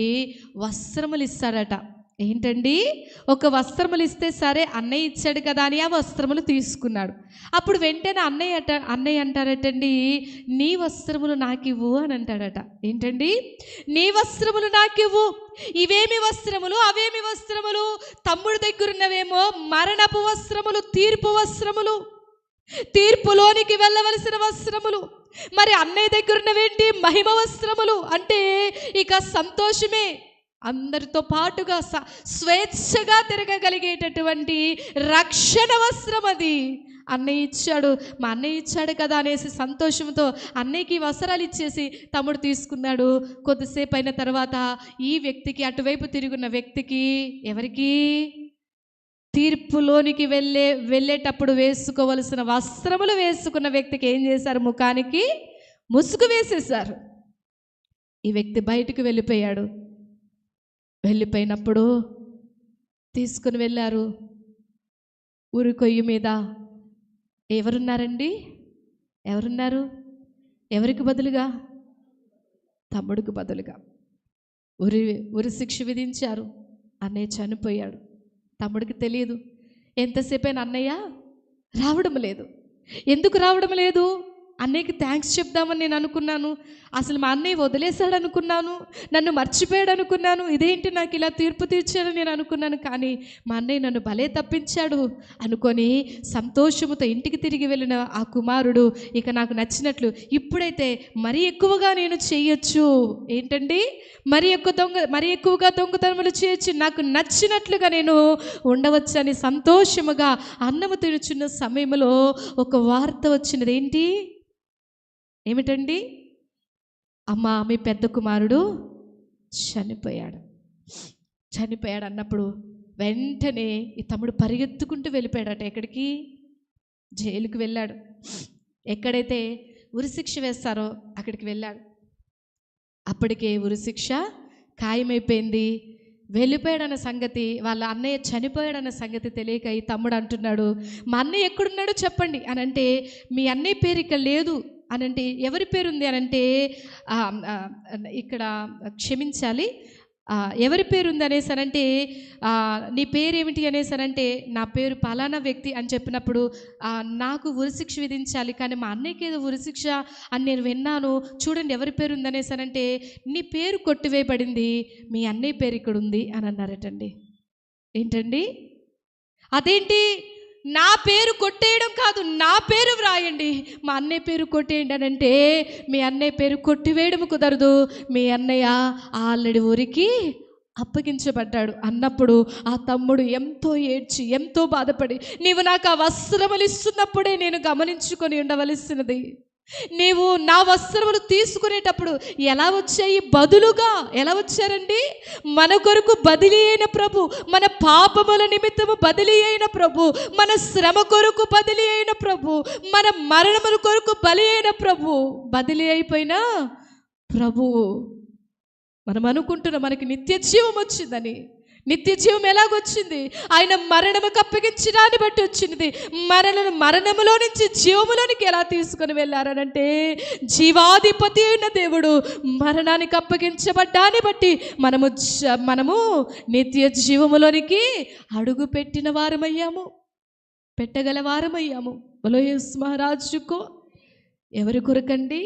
వస్త్రములు ఇస్తాడట. ఏంటండి? ఒక వస్త్రములు ఇస్తే సరే అన్నయ్య ఇచ్చాడు కదా అని ఆ వస్త్రములు తీసుకున్నాడు. అప్పుడు వెంటనే అన్నయ్య అంటారటండి, నీ వస్త్రములు నాకివ్వు అని అంటాడట. ఏంటండి? నీ వస్త్రములు నాకివ్వు. ఇవేమి వస్త్రములు, అవేమి వస్త్రములు? తమ్ముడు దగ్గరున్నవేమో మరణపు వస్త్రములు, తీర్పు వస్త్రములు, తీర్పులోనికి వెళ్ళవలసిన వస్త్రములు. మరి అన్నయ్య దగ్గర ఉన్నవేంటి? మహిమ వస్త్రములు. అంటే ఇక సంతోషమే, అందరితో పాటుగా స్వేచ్ఛగా తిరగగలిగేటటువంటి రక్షణ వస్త్రం అది అన్నయ్య ఇచ్చాడు. మా అన్నయ్య ఇచ్చాడు కదా అనేసి సంతోషంతో అన్నయ్యకి వస్త్రాలు ఇచ్చేసి తమ్ముడు తీసుకున్నాడు. కొద్దిసేపు అయిన తర్వాత ఈ వ్యక్తికి, అటువైపు తిరుగున్న వ్యక్తికి, ఎవరికి? తీర్పులోనికి వెళ్ళేటప్పుడు వేసుకోవలసిన వస్త్రములు వేసుకున్న వ్యక్తికి ఏం చేశారు? ముఖానికి ముసుగు వేసేశారు. ఈ వ్యక్తి బయటకు వెళ్ళిపోయాడు. వెళ్ళిపోయినప్పుడు తీసుకుని వెళ్ళారు. ఊరి కొయ్యి మీద ఎవరున్నారండి? ఎవరున్నారు? ఎవరికి బదులుగా? తమ్ముడికి బదులుగా ఉరి శిక్ష విధించారు. అన్నయ్య చనిపోయాడు. తమ్ముడికి తెలియదు. ఎంతసేపైనా అన్నయ్య రావడం లేదు. ఎందుకు రావడం లేదు? అన్నయ్యకి థ్యాంక్స్ చెప్దామని నేను అనుకున్నాను. అసలు మా అన్నయ్య వదిలేశాడు అనుకున్నాను, నన్ను మర్చిపోయాడు అనుకున్నాను. ఇదేంటి నాకు ఇలా తీర్పు తీర్చాడని నేను అనుకున్నాను. కానీ మా అన్నయ్య నన్ను భలే తప్పించాడు అనుకొని సంతోషముతో ఇంటికి తిరిగి వెళ్ళిన ఆ కుమారుడు ఇక నాకు నచ్చినట్లు ఇప్పుడైతే మరీ ఎక్కువగా నేను చేయొచ్చు. ఏంటండి, మరీ ఎక్కువగా దొంగతనములు చేయొచ్చు, నాకు నచ్చినట్లుగా నేను ఉండవచ్చని సంతోషముగా అన్నము తినుచున్న సమయంలో ఒక వార్త వచ్చినది. ఏంటి, ఏమిటండి? అమ్మ, మీ పెద్ద కుమారుడు చనిపోయాడు అన్నప్పుడు వెంటనే ఈ తమ్ముడు పరిగెత్తుకుంటూ వెళ్ళిపోయాడట. ఎక్కడికి? జైలుకి వెళ్ళాడు. ఎక్కడైతే ఉరిశిక్ష వేస్తారో అక్కడికి వెళ్ళాడు. అప్పటికే ఉరిశిక్ష ఖాయమైపోయింది. వెళ్ళిపోయాడన్న సంగతి, వాళ్ళ అన్నయ్య చనిపోయాడన్న సంగతి తెలియక ఈ తమ్ముడు అంటున్నాడు, మా అన్నయ్య ఎక్కడున్నాడో చెప్పండి అని అంటే, మీ అన్నయ్య పేరు ఇక్కడ లేదు అని అంటే, ఎవరి పేరు ఉంది అని అంటే, ఇక్కడ క్షమించాలి, ఎవరి పేరు ఉంది అనేసానంటే, నీ పేరేమిటి అనేసానంటే, నా పేరు పలానా వ్యక్తి అని చెప్పినప్పుడు, నాకు ఉరిశిక్ష విధించాలి కానీ మా అన్నయ్యకి ఏదో ఉరిశిక్ష అని నేను విన్నాను, చూడండి ఎవరి పేరు ఉంది అనేసానంటే, నీ పేరు కొట్టివేయబడింది, మీ అన్నయ్య పేరు ఇక్కడ ఉంది అని అన్నారటండి. ఏంటండి? అదేంటి, నా పేరు కొట్టేయడం కాదు, నా పేరు వ్రాయండి, మా అన్నయ్య పేరు కొట్టేయండి అని అంటే, మీ అన్నయ్య పేరు కొట్టివేయడం కుదరదు, మీ అన్నయ్య ఆల్రెడీ ఊరికి అప్పగించబడ్డాడు అన్నప్పుడు ఆ తమ్ముడు ఎంతో ఏడ్చి ఎంతో బాధపడి, నీవు నాకు ఆ వస్త్రములు ఇస్తున్నప్పుడే నేను గమనించుకొని ఉండవలసినది, నీవు నా వస్త్రములు తీసుకునేటప్పుడు ఎలా వచ్చాయి? బదులుగా ఎలా వచ్చారండి? మన కొరకు బదిలీ అయిన ప్రభు, మన పాపముల నిమిత్తము బదిలీ అయిన ప్రభు, మన శ్రమ కొరకు బదిలీ అయిన ప్రభు, మన మరణముల కొరకు బలి అయిన ప్రభు, బదిలీ అయిపోయిన ప్రభువు. మనం అనుకుంటున్నాం మనకి నిత్య జీవం వచ్చిందని. నిత్య జీవం ఎలాగొచ్చింది? ఆయన మరణముకు అప్పగించడాన్ని బట్టి వచ్చింది. మరణములో నుంచి జీవములోనికి ఎలా తీసుకుని వెళ్ళారనంటే, జీవాధిపతి అయిన దేవుడు మరణానికి అప్పగించబడ్డాన్ని బట్టి మనము నిత్య జీవములోనికి అడుగు పెట్టిన వారమయ్యాము, పెట్టగల వారమయ్యాము. బలో యేసు మహారాజుకో. ఎవరి కొరకండి?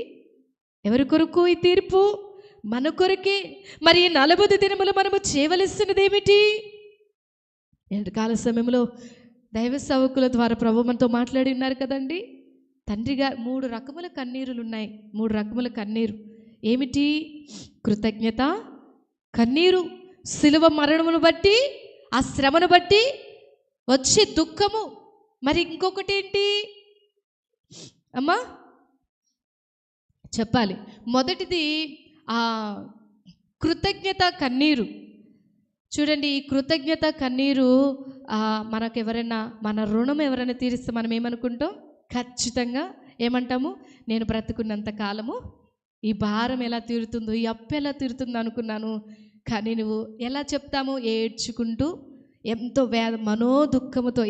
ఎవరి కొరకు ఈ తీర్పు? మన కొరకే. మరి 40 దినములు మనము చేయవలసినది ఏమిటి? ఎంతకాల సమయంలో దైవ సేవకుల ద్వారా ప్రభు మనతో మాట్లాడి ఉన్నారు కదండి. తండ్రిగా 3 రకముల కన్నీరులు ఉన్నాయి. 3 రకముల కన్నీరు ఏమిటి? కృతజ్ఞత కన్నీరు, శిలువ మరణమును బట్టి, ఆ శ్రమను బట్టి వచ్చే దుఃఖము. మరి ఇంకొకటి ఏంటి అమ్మా చెప్పాలి? మొదటిది కృతజ్ఞత కన్నీరు. చూడండి, ఈ కృతజ్ఞత కన్నీరు మనకెవరైనా మన రుణం ఎవరైనా తీరిస్తే మనం ఏమనుకుంటాం? ఖచ్చితంగా ఏమంటాము? నేను బ్రతుకున్నంత కాలము ఈ భారం ఎలా తీరుతుందో, ఈ అప్పు ఎలా తీరుతుందో అనుకున్నాను. కానీ నువ్వు ఎలా చెప్తాము? ఏడ్చుకుంటూ, ఎంతో మనోదుఃఖముతో,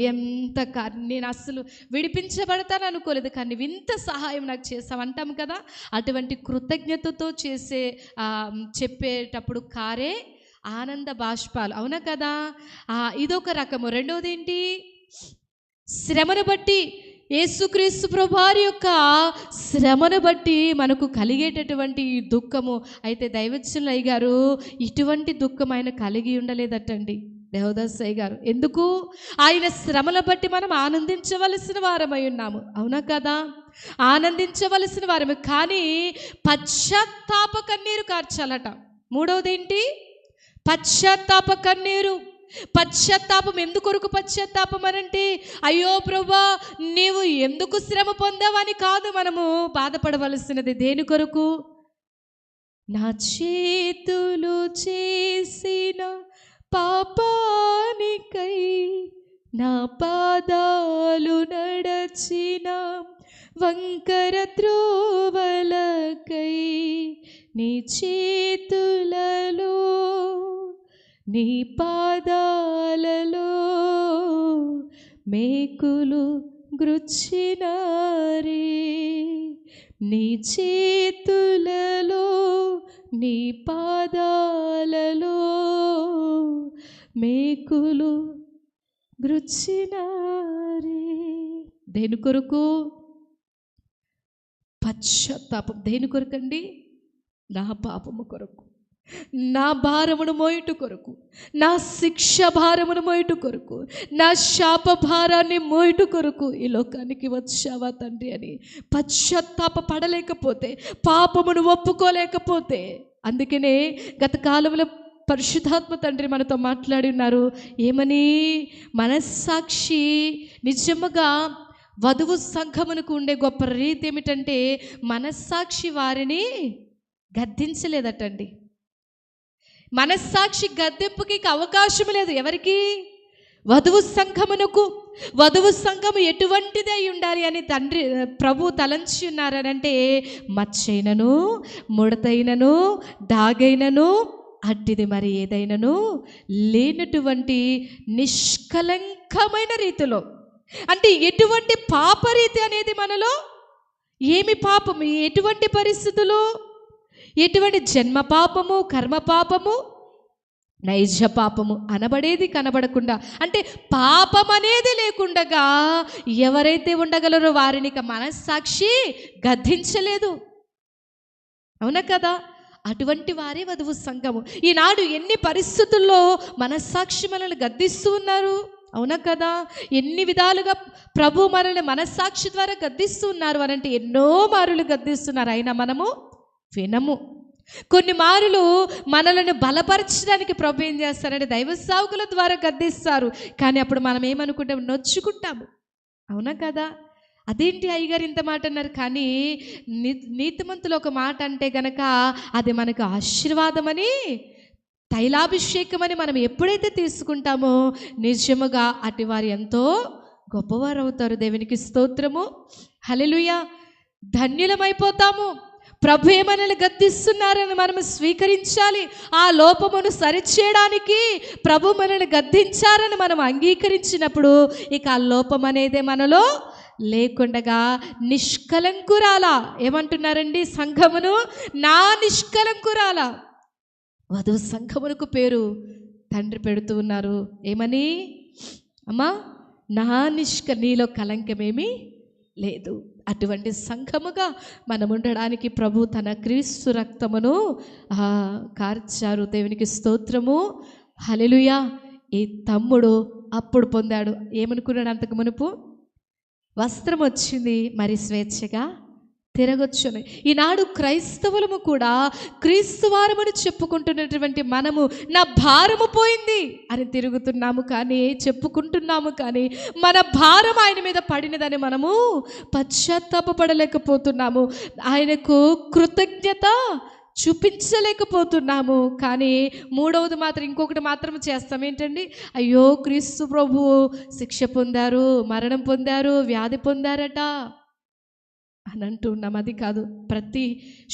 నేను అస్సలు విడిపించబడతాను అనుకోలేదు, కానీ ఇంత సహాయం నాకు చేసావు అంటాం కదా. అటువంటి కృతజ్ఞతతో చెప్పేటప్పుడు కారే ఆనంద బాష్పాలు, అవునా కదా. ఇదొక రకము. రెండవది ఏంటి? శ్రమను బట్టి, యేసుక్రీస్తు ప్రభువారి యొక్క శ్రమను బట్టి మనకు కలిగేటటువంటి ఈ దుఃఖము. అయితే దైవజనులు అయ్యగారు ఇటువంటి దుఃఖం ఆయన కలిగి ఉండలేదటండి, దేవదాసయ్య గారు. ఎందుకు? ఆయన శ్రమల బట్టి మనం ఆనందించవలసిన వారమై ఉన్నాము, అవునా కదా. ఆనందించవలసిన వారమే, కానీ పశ్చాత్తాప కన్నీరు కార్చాలట. మూడవది ఏంటి? పశ్చాత్తాప కన్నీరు. పశ్చాత్తాపం ఎందుకొరకు? పశ్చాత్తాపం అనంటే, అయ్యో ప్రభువా నీవు ఎందుకు శ్రమ పొందావని కాదు మనము బాధపడవలసినది. దేని కొరకు? నా చేతులు చేసిన పాపానికై, నా పాదాలు నడచిన వంకర త్రోవలకై, నీ చేతులలో నీ పాదాలలో మేకులు గ్రుచ్చినారే, నీ చేతులలో నీ పాదాలలో మేకులు గ్రుచ్చినారే. దేని కొరకు? పశ్చాత్తాపం దేని కొరకండి? నా పాపము కొరకు, నా భారమును మోయుట కొరకు, నా శిక్ష భారమును మోయుట కొరకు, నా శాప భారాన్ని మోయుట కొరకు ఈ లోకానికి వచ్చావా తండ్రి అని పశ్చాత్తాప పడలేకపోతే, పాపమును ఒప్పుకోలేకపోతే, అందుకనే గత కాలంలో పరిశుద్ధాత్మ తండ్రి మనతో మాట్లాడి ఉన్నారు. ఏమని? మనస్సాక్షి నిజముగా వధువు సంఘమునకు ఉండే గొప్ప రీతి ఏమిటంటే, మనస్సాక్షి వారిని గద్దించలేదటండి. మనస్సాక్షి గద్దెంపుకి అవకాశం లేదు. ఎవరికి? వధువు సంఘమునకు. వధువు సంఘము ఎటువంటిది అయి ఉండాలి అని తండ్రి ప్రభు తలంచి ఉన్నారనంటే, మచ్చైనను, ముడతైనను, దాగైనను, అట్టిది మరి ఏదైనాను లేనటువంటి నిష్కలంకమైన రీతిలో, అంటే ఎటువంటి పాపరీతి అనేది మనలో ఏమి పాపము, ఎటువంటి పరిస్థితులు, ఎటువంటి జన్మ పాపము, కర్మ పాపము, నైజ పాపము అనబడేది కనబడకుండా, అంటే పాపం అనేది లేకుండగా ఎవరైతే ఉండగలరో వారిని మనస్సాక్షి గద్దించలేదు. అవునా కదా? అటువంటి వారే వధువు సంఘము. ఈనాడు ఎన్ని పరిస్థితుల్లో మనస్సాక్షి మనల్ని గద్దిస్తూ ఉన్నారు. అవునా కదా? ఎన్ని విధాలుగా ప్రభు మనల్ని మనస్సాక్షి ద్వారా గద్దిస్తూ ఉన్నారు అనంటే ఎన్నో మారులు గద్దిస్తున్నారు. అయినా మనము వినము. కొన్ని మారులు మనలను బలపరచడానికి ప్రభు ఏం చేస్తారంటే దైవ సేవకుల ద్వారా గద్దిస్తారు. కానీ అప్పుడు మనం ఏమనుకుంటాం? నొచ్చుకుంటాము. అవునా కదా? అదేంటి అయ్యగారు ఇంత మాట అన్నారు? కానీ నీతిమంతులు ఒక మాట అంటే గనక అది మనకు ఆశీర్వాదమని, తైలాభిషేకమని మనం ఎప్పుడైతే తీసుకుంటామో నిజముగా అటు వారు ఎంతో గొప్పవారు అవుతారు. దేవునికి స్తోత్రము, హల్లెలూయా. ధన్యులమైపోతాము. ప్రభు మనల్ని గద్దిస్తున్నారని మనము స్వీకరించాలి. ఆ లోపమును సరిచేయడానికి ప్రభు మనల్ని గద్దించారని మనం అంగీకరించినప్పుడు ఇక ఆ లోపం అనేదే మనలో లేకుండగా నిష్కలంకురాల, ఏమంటున్నారండి? సంఘమును నా నిష్కలంకురాల. వధువు సంఘమునకు పేరు తండ్రి పెడుతూ ఉన్నారు. ఏమని? అమ్మా నా నీలో కలంకమేమీ లేదు. అటువంటి సంఘముగా మనం ఉండడానికి ప్రభు తన క్రీస్తు రక్తమును కార్చారు. దేవునికి స్తోత్రము, హల్లెలూయా. ఈ తమ్ముడు అప్పుడు పొందాడు. ఏమనుకున్నాడు? అంతకు మునుపు వస్త్రం వచ్చింది, మరి స్వేచ్ఛగా తిరగొచ్చును. ఈనాడు క్రైస్తవులము కూడా క్రీస్తు వారమని చెప్పుకుంటున్నటువంటి మనము నా భారము పోయింది అని తిరుగుతున్నాము, కానీ చెప్పుకుంటున్నాము, కానీ మన భారం ఆయన మీద పడినదని మనము పశ్చాత్తాపపడలేకపోతున్నాము. ఆయనకు కృతజ్ఞత చూపించలేకపోతున్నాము. కానీ మూడవది మాత్రం, ఇంకొకటి మాత్రం చేస్తాం. ఏంటండి? అయ్యో క్రీస్తు ప్రభువు శిక్ష పొందారు, మరణం పొందారు, వ్యాధి పొందారట అని అంటూ ఉన్నాం. అది కాదు. ప్రతి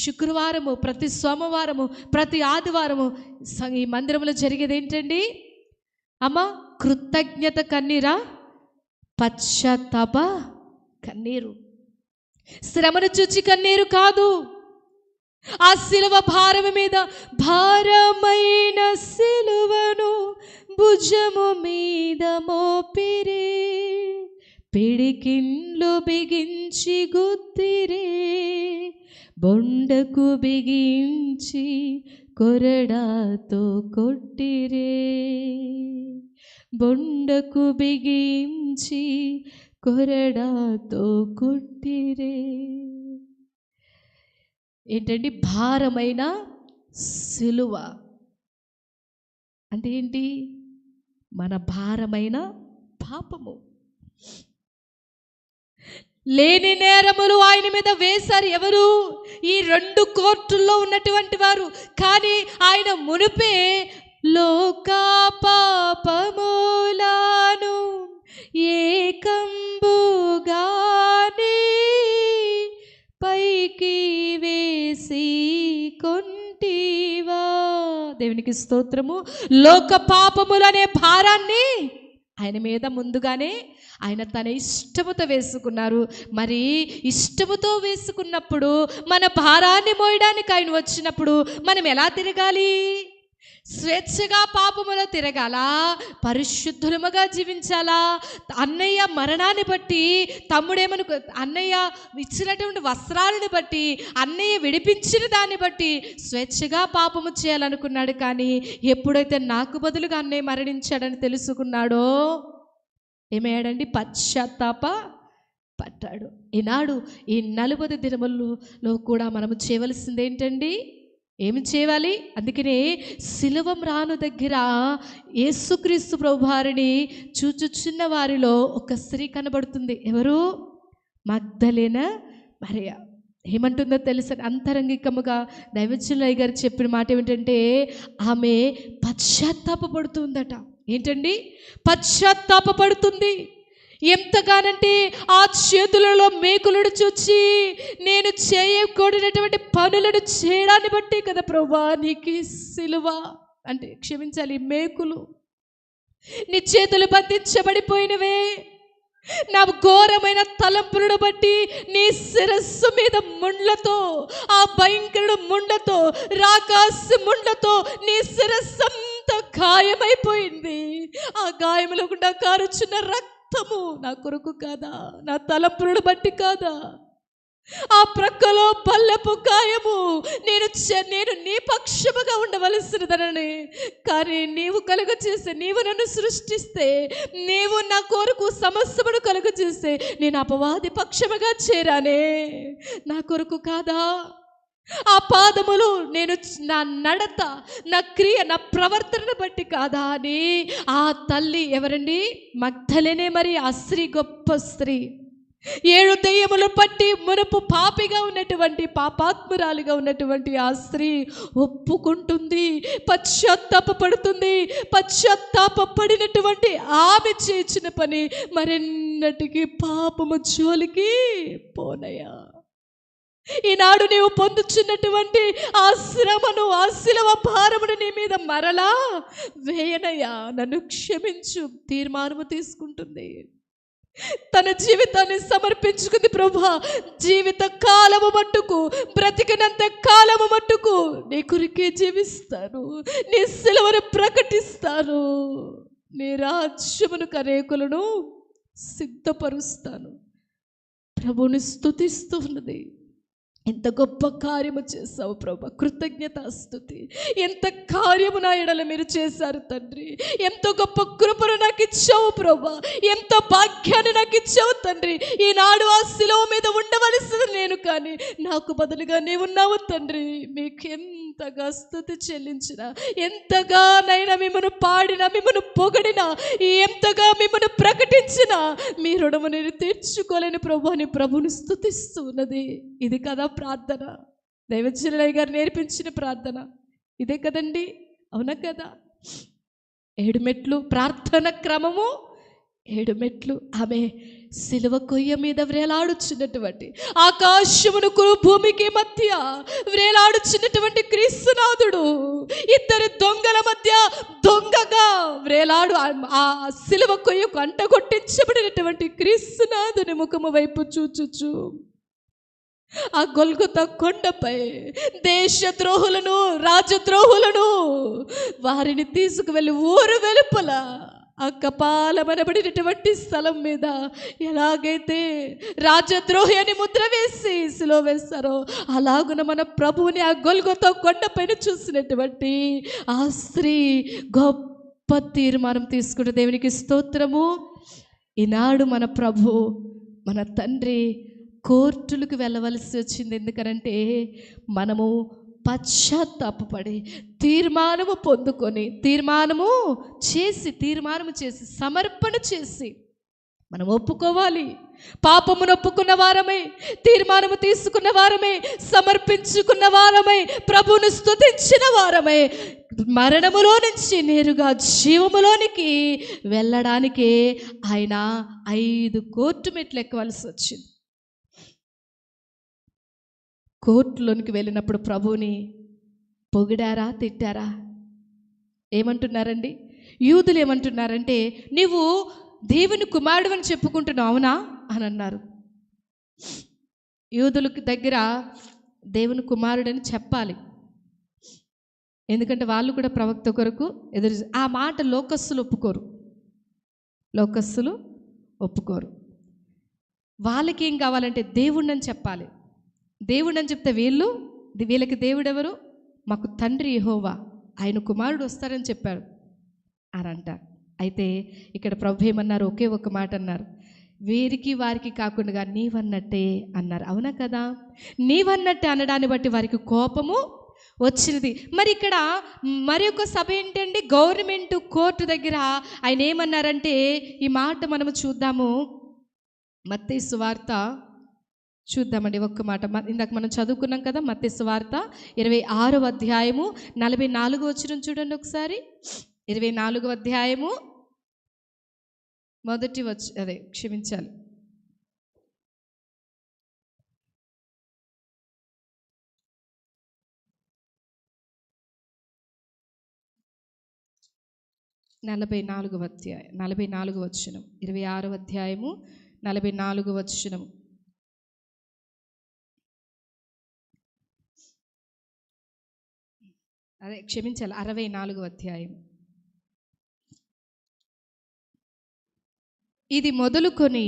శుక్రవారము, ప్రతి సోమవారము, ప్రతి ఆదివారము ఈ మందిరంలో జరిగేది ఏంటండి? అమ్మ కృతజ్ఞత కన్నీరా, పశ్చాత్తాప కన్నీరు. శ్రమను చూచి కన్నీరు కాదు. ఆ సిలువ భారము మీద, భారమైన సిలువను భుజము మీద మోపిరే, పిడికిన్లు బిగించి గుద్దిరే, బొండకు బిగించి కొరడాతో కొట్టిరే, బొండకు బిగించి కొరడాతో కొట్టిరే. ఏంటండి? భారమైన సిలువ అంటే ఏంటి? మన భారమైన పాపము, లేని నేరములు ఆయన మీద వేశారు. ఎవరు? ఈ రెండు కోర్టుల్లో ఉన్నటువంటి వారు. కానీ ఆయన మునిపే లోక పాపములను ఏకంబుగానే పైకి వేసి కొంటివా. దేవునికి స్తోత్రము. లోక పాపములనే భారాన్ని ఆయన మీద ముందుగానే ఆయన తన ఇష్టముతో వేసుకున్నారు. మరి ఇష్టముతో వేసుకున్నప్పుడు మన భారాన్ని మోయడానికి ఆయన వచ్చినప్పుడు మనం ఎలా తిరగాలి? స్వేచ్ఛగా పాపములో తిరగాల, పరిశుద్ధులముగా జీవించాలా? అన్నయ్య మరణాన్ని బట్టి, తమ్ముడేమను అన్నయ్య ఇచ్చినటువంటి వస్త్రాలను బట్టి, అన్నయ్య విడిపించిన దాన్ని బట్టి స్వేచ్ఛగా పాపము చేయాలనుకున్నాడు. కానీ ఎప్పుడైతే నాకు బదులుగా అన్నయ్య మరణించాడని తెలుసుకున్నాడో ఏమయ్యాడండి? పశ్చాత్తాప పడ్డాడు. ఈనాడు ఈ 40 దినములలో కూడా మనము చేయవలసింది ఏంటండి? ఏమి చేయాలి? అందుకనే సిలువ మ్రాను దగ్గర యేసుక్రీస్తు ప్రభువారిని చూచుచున్న వారిలో ఒక స్త్రీ కనబడుతుంది. ఎవరు? మగ్దలేనా మరియ. ఏమంటుందో తెలుసా? అంతరంగికముగా దైవజనులయ్య గారు చెప్పిన మాట ఏమిటంటే, ఆమె పశ్చాత్తాపడుతుందట. ఏంటండి? పశ్చాత్తాపడుతుంది. ఎంతగానంటే ఆ చేతులలో మేకులను చూచి, నేను చేయకూడనటువంటి పనులను చేయడాన్ని బట్టి కదా ప్రభువా నీకు సిలువ అంటే, క్షమించాలి, మేకులు నీ చేతులు బంధించబడిపోయినవే. నా ఘోరమైన తలంపులను బట్టి నీ శిరస్సు మీద ముండ్లతో, ఆ భయంకర ముండ్లతో, రాకాసి ముండ్లతో నీ శిరస్సు అంతా గాయమైపోయింది. ఆ గాయములో గుండా కారుచున్న రక్తము నా కొరకు కాదా? నా తలంపులను బట్టి కాదా? ఆ ప్రక్కలో బల్లపు గాయము నేను నీ పక్షముగా ఉండవలసినదనని, కానీ నీవు కలుగ చేస్తే, నీవు నన్ను సృష్టిస్తే, నీవు నా కొరకు సమస్యను కలుగ చేస్తే నేను అపవాది పక్షముగా చేరానే, నా కొరకు కాదా? ఆ పాదములు నేను నా నడత, నా క్రియ, నా ప్రవర్తనను బట్టి కాదా అని ఆ తల్లి ఎవరండి? మగ్దలేనే. మరి ఆ స్త్రీ గొప్ప స్త్రీ. 7 దెయ్యములు పట్టి మునుపు పాపిగా ఉన్నటువంటి, పాపాత్మురాలుగా ఉన్నటువంటి ఆ స్త్రీ ఒప్పుకుంటుంది, పశ్చాత్తాపడుతుంది. పశ్చాత్తాపడినటువంటి ఆమె చేసిన పని మరెన్నటికి పాపము జోలికి పోనయా. ఈనాడు నీవు పొందుచున్నటువంటి ఆ శ్రమను, ఆ శిలువ భారమును నీ మీద మరలా వేయనయ్యా, నన్ను క్షమించు తీర్మానము తీసుకుంటుంది. తన జీవితాన్ని సమర్పించుకుంది. ప్రభువా, జీవిత కాలము మట్టుకు, బ్రతికినంత కాలము మట్టుకు నీ కొరికే జీవిస్తాను, నీ సిలువను ప్రకటిస్తాను, నీ రాజ్యమును కరేకులను సిద్ధపరుస్తాను. ప్రభువుని స్తుతిస్తూ ఉన్నది. ఎంత గొప్ప కార్యము చేశావు ప్రభా, కృతజ్ఞతాస్తుతి. ఎంత కార్యము నా ఎడల మీరు చేశారు తండ్రి. ఎంతో గొప్ప కృపను నాకు ఇచ్చావు ప్రభా, ఎంతో భాగ్యాన్ని నాకు ఇచ్చావు తండ్రి. ఈనాడు ఆ శిలువ మీద ఉండవలసింది నేను, కానీ నాకు బదులుగా నీవున్నావు తండ్రి. మీకు ఎంతగా స్తుతి చెల్లించిన, ఎంతగా నైనా మిమ్మను పాడిన, మిమ్మను పొగడిన, ఎంతగా మిమ్మను ప్రకటించిన మీ రుణము నేను తీర్చుకోలేని ప్రభు అని ప్రభుని స్తుతిస్తూ ఉన్నది. ఇది కదా ప్రార్థన, దైవజనులయ్య గారు నేర్పించిన ప్రార్థన ఇదే కదండి, అవునా కదా? 7 మెట్లు ప్రార్థన క్రమము, 7 మెట్లు. ఆమె సిలువ కొయ్య మీద వ్రేలాడుచున్నటువంటి, ఆకాశమును భూమికి మధ్య వ్రేలాడుచున్నటువంటి క్రీస్తునాథుడు 2 దొంగల మధ్య దొంగగా వ్రేలాడు ఆ సిలువ కొయ్యకు అంటగొట్టించబడినటువంటి క్రీస్తునాథుని ముఖము వైపు చూచుచు ఆ గొల్గొతా కొండపై దేశద్రోహులను, రాజద్రోహులను వారిని తీసుకువెళ్ళి ఊరు వెలుపల ఆ కపాలమనబడినటువంటి స్థలం మీద ఎలాగైతే రాజద్రోహి అని ముద్ర వేసి సిలువ వేస్తారో, అలాగున మన ప్రభువుని ఆ గొల్గొతా కొండపైన చూసినటువంటి ఆ స్త్రీ గొప్ప తీర్మానం తీసుకుంటే దేవునికి స్తోత్రము. ఈనాడు మన ప్రభు, మన తండ్రి కోర్టులకు వెళ్ళవలసి వచ్చింది. ఎందుకనంటే మనము పశ్చాత్తాపడి తీర్మానము పొందుకొని, తీర్మానము చేసి సమర్పణ చేసి మనం ఒప్పుకోవాలి. పాపమును ఒప్పుకున్న వారమై, తీర్మానము తీసుకున్న వారమై, సమర్పించుకున్న వారమై, ప్రభువును స్తుతించిన వారమై మరణములో నుంచి నేరుగా జీవములోనికి వెళ్ళడానికి ఆయన 5 కోర్టు మెట్లు ఎక్కవలసి వచ్చింది. కోర్టులోనికి వెళ్ళినప్పుడు ప్రభువుని పొగిడారా, తిట్టారా? ఏమంటున్నారండి? యూదులు ఏమంటున్నారంటే, నీవు దేవుని కుమారుడు అని చెప్పుకుంటున్నావు, అవునా అని అన్నారు. యూదులకు దగ్గర దేవుని కుమారుడని చెప్పాలి. ఎందుకంటే వాళ్ళు కూడా ప్రవక్త కొరకు ఎదురు. ఆ మాట లోకస్తులు ఒప్పుకోరు. వాళ్ళకి ఏం కావాలంటే దేవుణ్ణని చెప్పాలి. దేవుణ్ణని చెప్తే వీళ్ళకి దేవుడు ఎవరు? మాకు తండ్రి యెహోవా, ఆయన కుమారుడు వస్తారని చెప్పారు అని అంటారు. అయితే ఇక్కడ ప్రభు ఏమన్నారు? ఒకే ఒక మాట అన్నారు, వీరికి వారికి కాకుండా నీవన్నట్టే అన్నారు. అవునా కదా? నీవన్నట్టే అనడాన్ని బట్టి వారికి కోపము వచ్చినది. మరి ఇక్కడ మరి ఒక సభ ఏంటండి? గవర్నమెంట్ కోర్టు దగ్గర ఆయన ఏమన్నారంటే, ఈ మాట మనము చూద్దాము. మత్తయి సువార్త చూద్దామండి ఒక్క మాట. ఇందాక మనం చదువుకున్నాం కదా, మత్తయి సువార్త 26వ అధ్యాయము 44వ వచనం చూడండి ఒకసారి. 24వ అధ్యాయము మొదటి క్షమించాలి, 44వ అధ్యాయం 44వ వచనం. 26వ అధ్యాయము 44వ వచనం. క్షమించాలి, 64వ అధ్యాయం. ఇది మొదలుకొని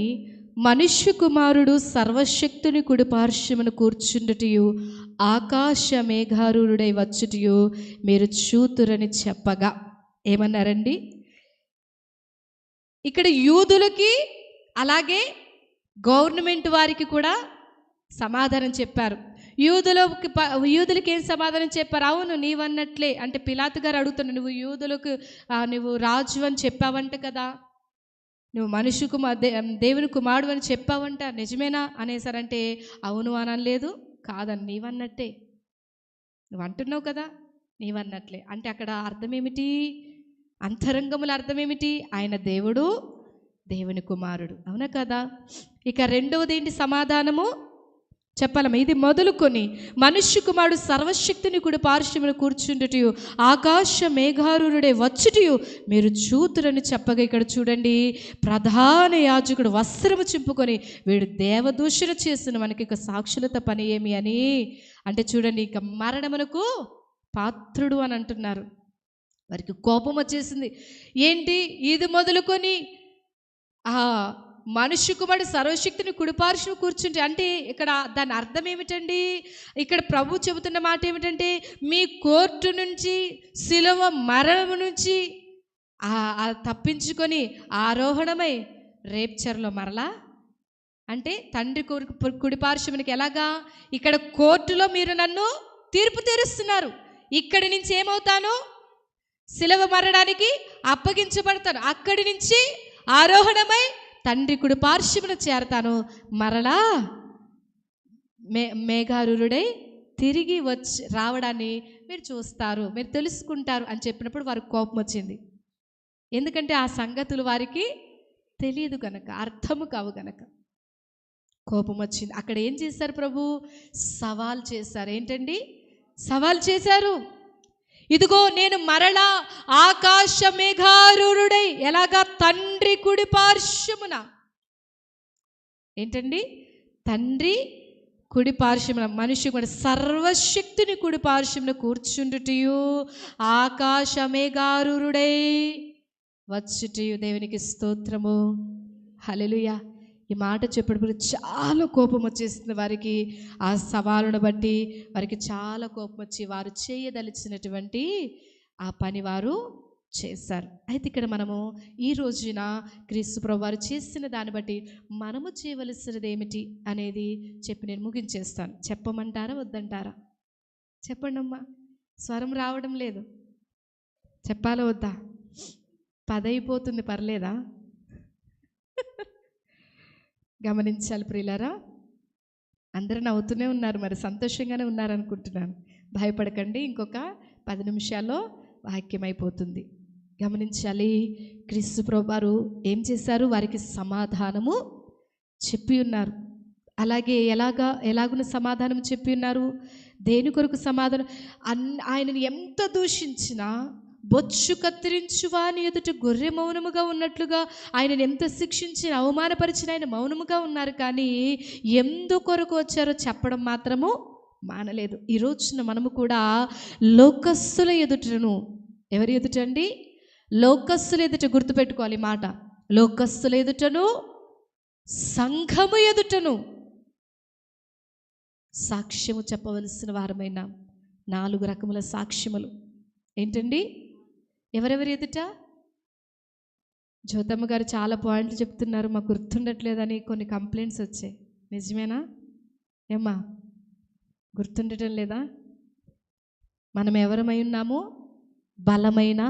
మనుష్య కుమారుడు సర్వశక్తుని కుడిపార్శ్వమున కూర్చుండుటయు ఆకాశ మేఘారూఢుడై వచ్చుటయు మీరు చూతురని చెప్పగా. ఏమన్నారండి? ఇక్కడ యూదులకి అలాగే గవర్నమెంట్ వారికి కూడా సమాధానం చెప్పారు. యూదులకి ఏం సమాధానం చెప్పారు? అవును, నీవన్నట్లే. అంటే పిలాతు గారు అడుగుతున్నాడు, నువ్వు యూదులకు నువ్వు రాజు అని చెప్పావంట కదా, నువ్వు దేవుని కుమారుడు అని చెప్పావంట, నిజమేనా అనేసారంటే, అవును అనలేదు, కాదని నీవన్నట్టే, నువ్వు అంటున్నావు కదా, నీవన్నట్లే. అంటే అక్కడ అర్థం ఏమిటి? అంతరంగముల అర్థం ఏమిటి? ఆయన దేవుడు, దేవుని కుమారుడు. అవునా కదా? ఇక రెండవది ఏంటి సమాధానము? చెప్పాలమ్మా. ఇది మొదలుకొని మనుష్య కుమారుడు సర్వశక్తిని కుడి పార్శ్వమున కూర్చుండుటయు ఆకాశ మేఘారూఢుడై వచ్చుటయు మీరు చూతురని చెప్పగా, ఇక్కడ చూడండి, ప్రధాన యాజకుడు వస్త్రము చింపుకొని వీడు దేవదూషణ చేసిన మనకి ఇక సాక్షులత పని ఏమి అని అంటే చూడండి, ఇక మరణమునకు పాత్రుడు అని అంటున్నారు. వారికి కోపం వచ్చేసింది. ఏంటి? ఇది మొదలుకొని మనుష్య కుమారుడు సర్వశక్తిని కుడిపార్శ్వము కూర్చుంటే, అంటే ఇక్కడ దాని అర్థం ఏమిటండి? ఇక్కడ ప్రభు చెబుతున్న మాట ఏమిటంటే, మీ కోర్టు నుంచి, శిలువ మరణము నుంచి తప్పించుకొని ఆరోహణమై రేప్చర్లో మరలా, అంటే తండ్రి కుడిపార్శ్వమునికి ఎలాగా? ఇక్కడ కోర్టులో మీరు నన్ను తీర్పు తీరుస్తున్నారు, ఇక్కడి నుంచి ఏమవుతాను? శిలువ మరణానికి అప్పగించబడతాను, అక్కడి నుంచి ఆరోహణమై తండ్రి కుడి పార్శ్వమున చేరతాను, మరలా మేఘారూఢుడై తిరిగి రావడాన్ని మీరు చూస్తారు, మీరు తెలుసుకుంటారు అని చెప్పినప్పుడు వారికి కోపం వచ్చింది. ఎందుకంటే ఆ సంగతులు వారికి తెలియదు కనుక, అర్థము కావు కనుక కోపం వచ్చింది. అక్కడ ఏం చేశారు? ప్రభు సవాల్ చేశారు. ఏంటండి సవాల్ చేశారు? ఇదిగో నేను మరలా ఆకాశ మేఘారూఢుడై, ఎలాగా? తండ్రి కుడి పార్శ్వమున. ఏంటండి? తండ్రి కుడి పార్శ్వమున మనిషి కూడా సర్వశక్తిని కుడి పార్శ్వమున కూర్చుండుటయు ఆకాశ మేఘారూఢుడై వచ్చుటయు. దేవునికి స్తోత్రము, హల్లెలూయా. ఈ మాట చెప్పేటప్పుడు చాలా కోపం వచ్చేసింది వారికి. ఆ సవాలును బట్టి వారికి చాలా కోపం వచ్చి వారు చేయదలిచినటువంటి ఆ పని వారు చేశారు. అయితే ఇక్కడ మనము ఈ రోజున క్రీస్తు ప్రభువు వారు చేసిన దాన్ని బట్టి మనము చేయవలసినది ఏమిటి అనేది చెప్పి నేను ముగించేస్తాను. చెప్పమంటారా వద్దంటారా? చెప్పండి అమ్మా. స్వరం రావడం లేదు. చెప్పాలా వద్దా? 10 అయిపోతుంది, పర్లేదా? గమనించాలి ప్రియులారా. అందరూ నవ్వుతూనే ఉన్నారు, మరి సంతోషంగానే ఉన్నారనుకుంటున్నాను. భయపడకండి, ఇంకొక 10 నిమిషాల్లో వాక్యం అయిపోతుంది. గమనించాలి, క్రీస్తు ప్రభువారు ఏం చేశారు? వారికి సమాధానము చెప్పి ఉన్నారు. అలాగే ఎలాగున సమాధానం చెప్పి ఉన్నారు? దేని కొరకు సమాధానం? ఆయనను ఎంత దూషించినా బొచ్చు కత్తిరించు వాని ఎదుట గొర్రె మౌనముగా ఉన్నట్లుగా ఆయనను ఎంత శిక్షించిన, అవమానపరిచిన ఆయన మౌనముగా ఉన్నారు. కానీ ఎందుకొరకు వచ్చారో చెప్పడం మాత్రము మానలేదు. ఈ రోజున మనము కూడా లోకస్తుల ఎదుటను, ఎవరి ఎదుటండి? లోకస్తుల ఎదుట, గుర్తుపెట్టుకోవాలి ఈ మాట. లోకస్తుల ఎదుటను, సంఘము ఎదుటను సాక్ష్యము చెప్పవలసిన వారమైన 4 రకముల సాక్ష్యములు ఏంటండి? ఎవరెవరి ఎదుట? జ్యోతమ్మ గారు చాలా పాయింట్లు చెప్తున్నారు, మాకు గుర్తుండట్లేదని కొన్ని కంప్లైంట్స్ వచ్చాయి. నిజమేనా ఏమ్మా? గుర్తుండటం లేదా? మనం ఎవరమై ఉన్నాము? బలమైన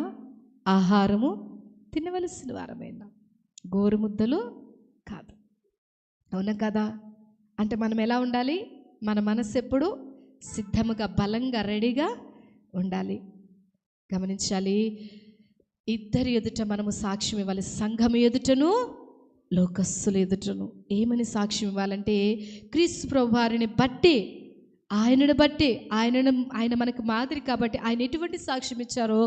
ఆహారము తినవలసిన వారమైన, గోరుముద్దలు కాదు. అవునా కదా? అంటే మనం ఎలా ఉండాలి? మన మనసు ఎప్పుడు సిద్ధముగా, బలంగా, రెడీగా ఉండాలి. గమనించాలి. ఇద్దరి ఎదుట మనము సాక్ష్యం ఇవ్వాలి. సంఘం ఎదుటను, లోకస్తుల ఎదుటను. ఏమని సాక్ష్యం ఇవ్వాలంటే, క్రీస్తు ప్రభువారిని బట్టి, ఆయనను బట్టి, ఆయన మనకు మాదిరి కాబట్టి ఆయన ఎటువంటి సాక్ష్యం ఇచ్చారో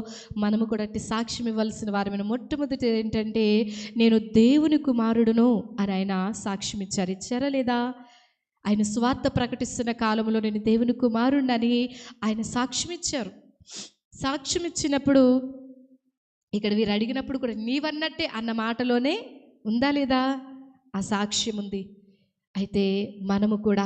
మనము కూడా అట్టి సాక్ష్యం ఇవ్వాల్సిన వారమైన. మొట్టమొదటి ఏంటంటే, నేను దేవుని కుమారుడును అని ఆయన సాక్ష్యం ఇచ్చారు. ఇచ్చారా లేదా? ఆయన స్వార్థ ప్రకటిస్తున్న కాలంలో నేను దేవుని కుమారుడిని ఆయన సాక్ష్యం ఇచ్చారు. సాక్ష్యం ఇచ్చినప్పుడు ఇక్కడ వీరు అడిగినప్పుడు కూడా నీవన్నట్టే అన్న మాటలోనే ఉందా లేదా? ఆ సాక్ష్యం ఉంది. అయితే మనము కూడా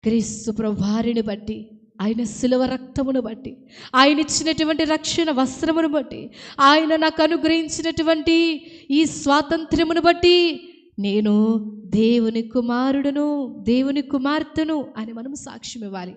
క్రీస్తు ప్రభువారిని బట్టి, ఆయన శిలువ రక్తమును బట్టి, ఆయన ఇచ్చినటువంటి రక్షణ వస్త్రమును బట్టి, ఆయన నాకు అనుగ్రహించినటువంటి ఈ స్వాతంత్ర్యమును బట్టి నేను దేవుని కుమారుడును, దేవుని కుమార్తెను అని మనం సాక్ష్యం ఇవ్వాలి.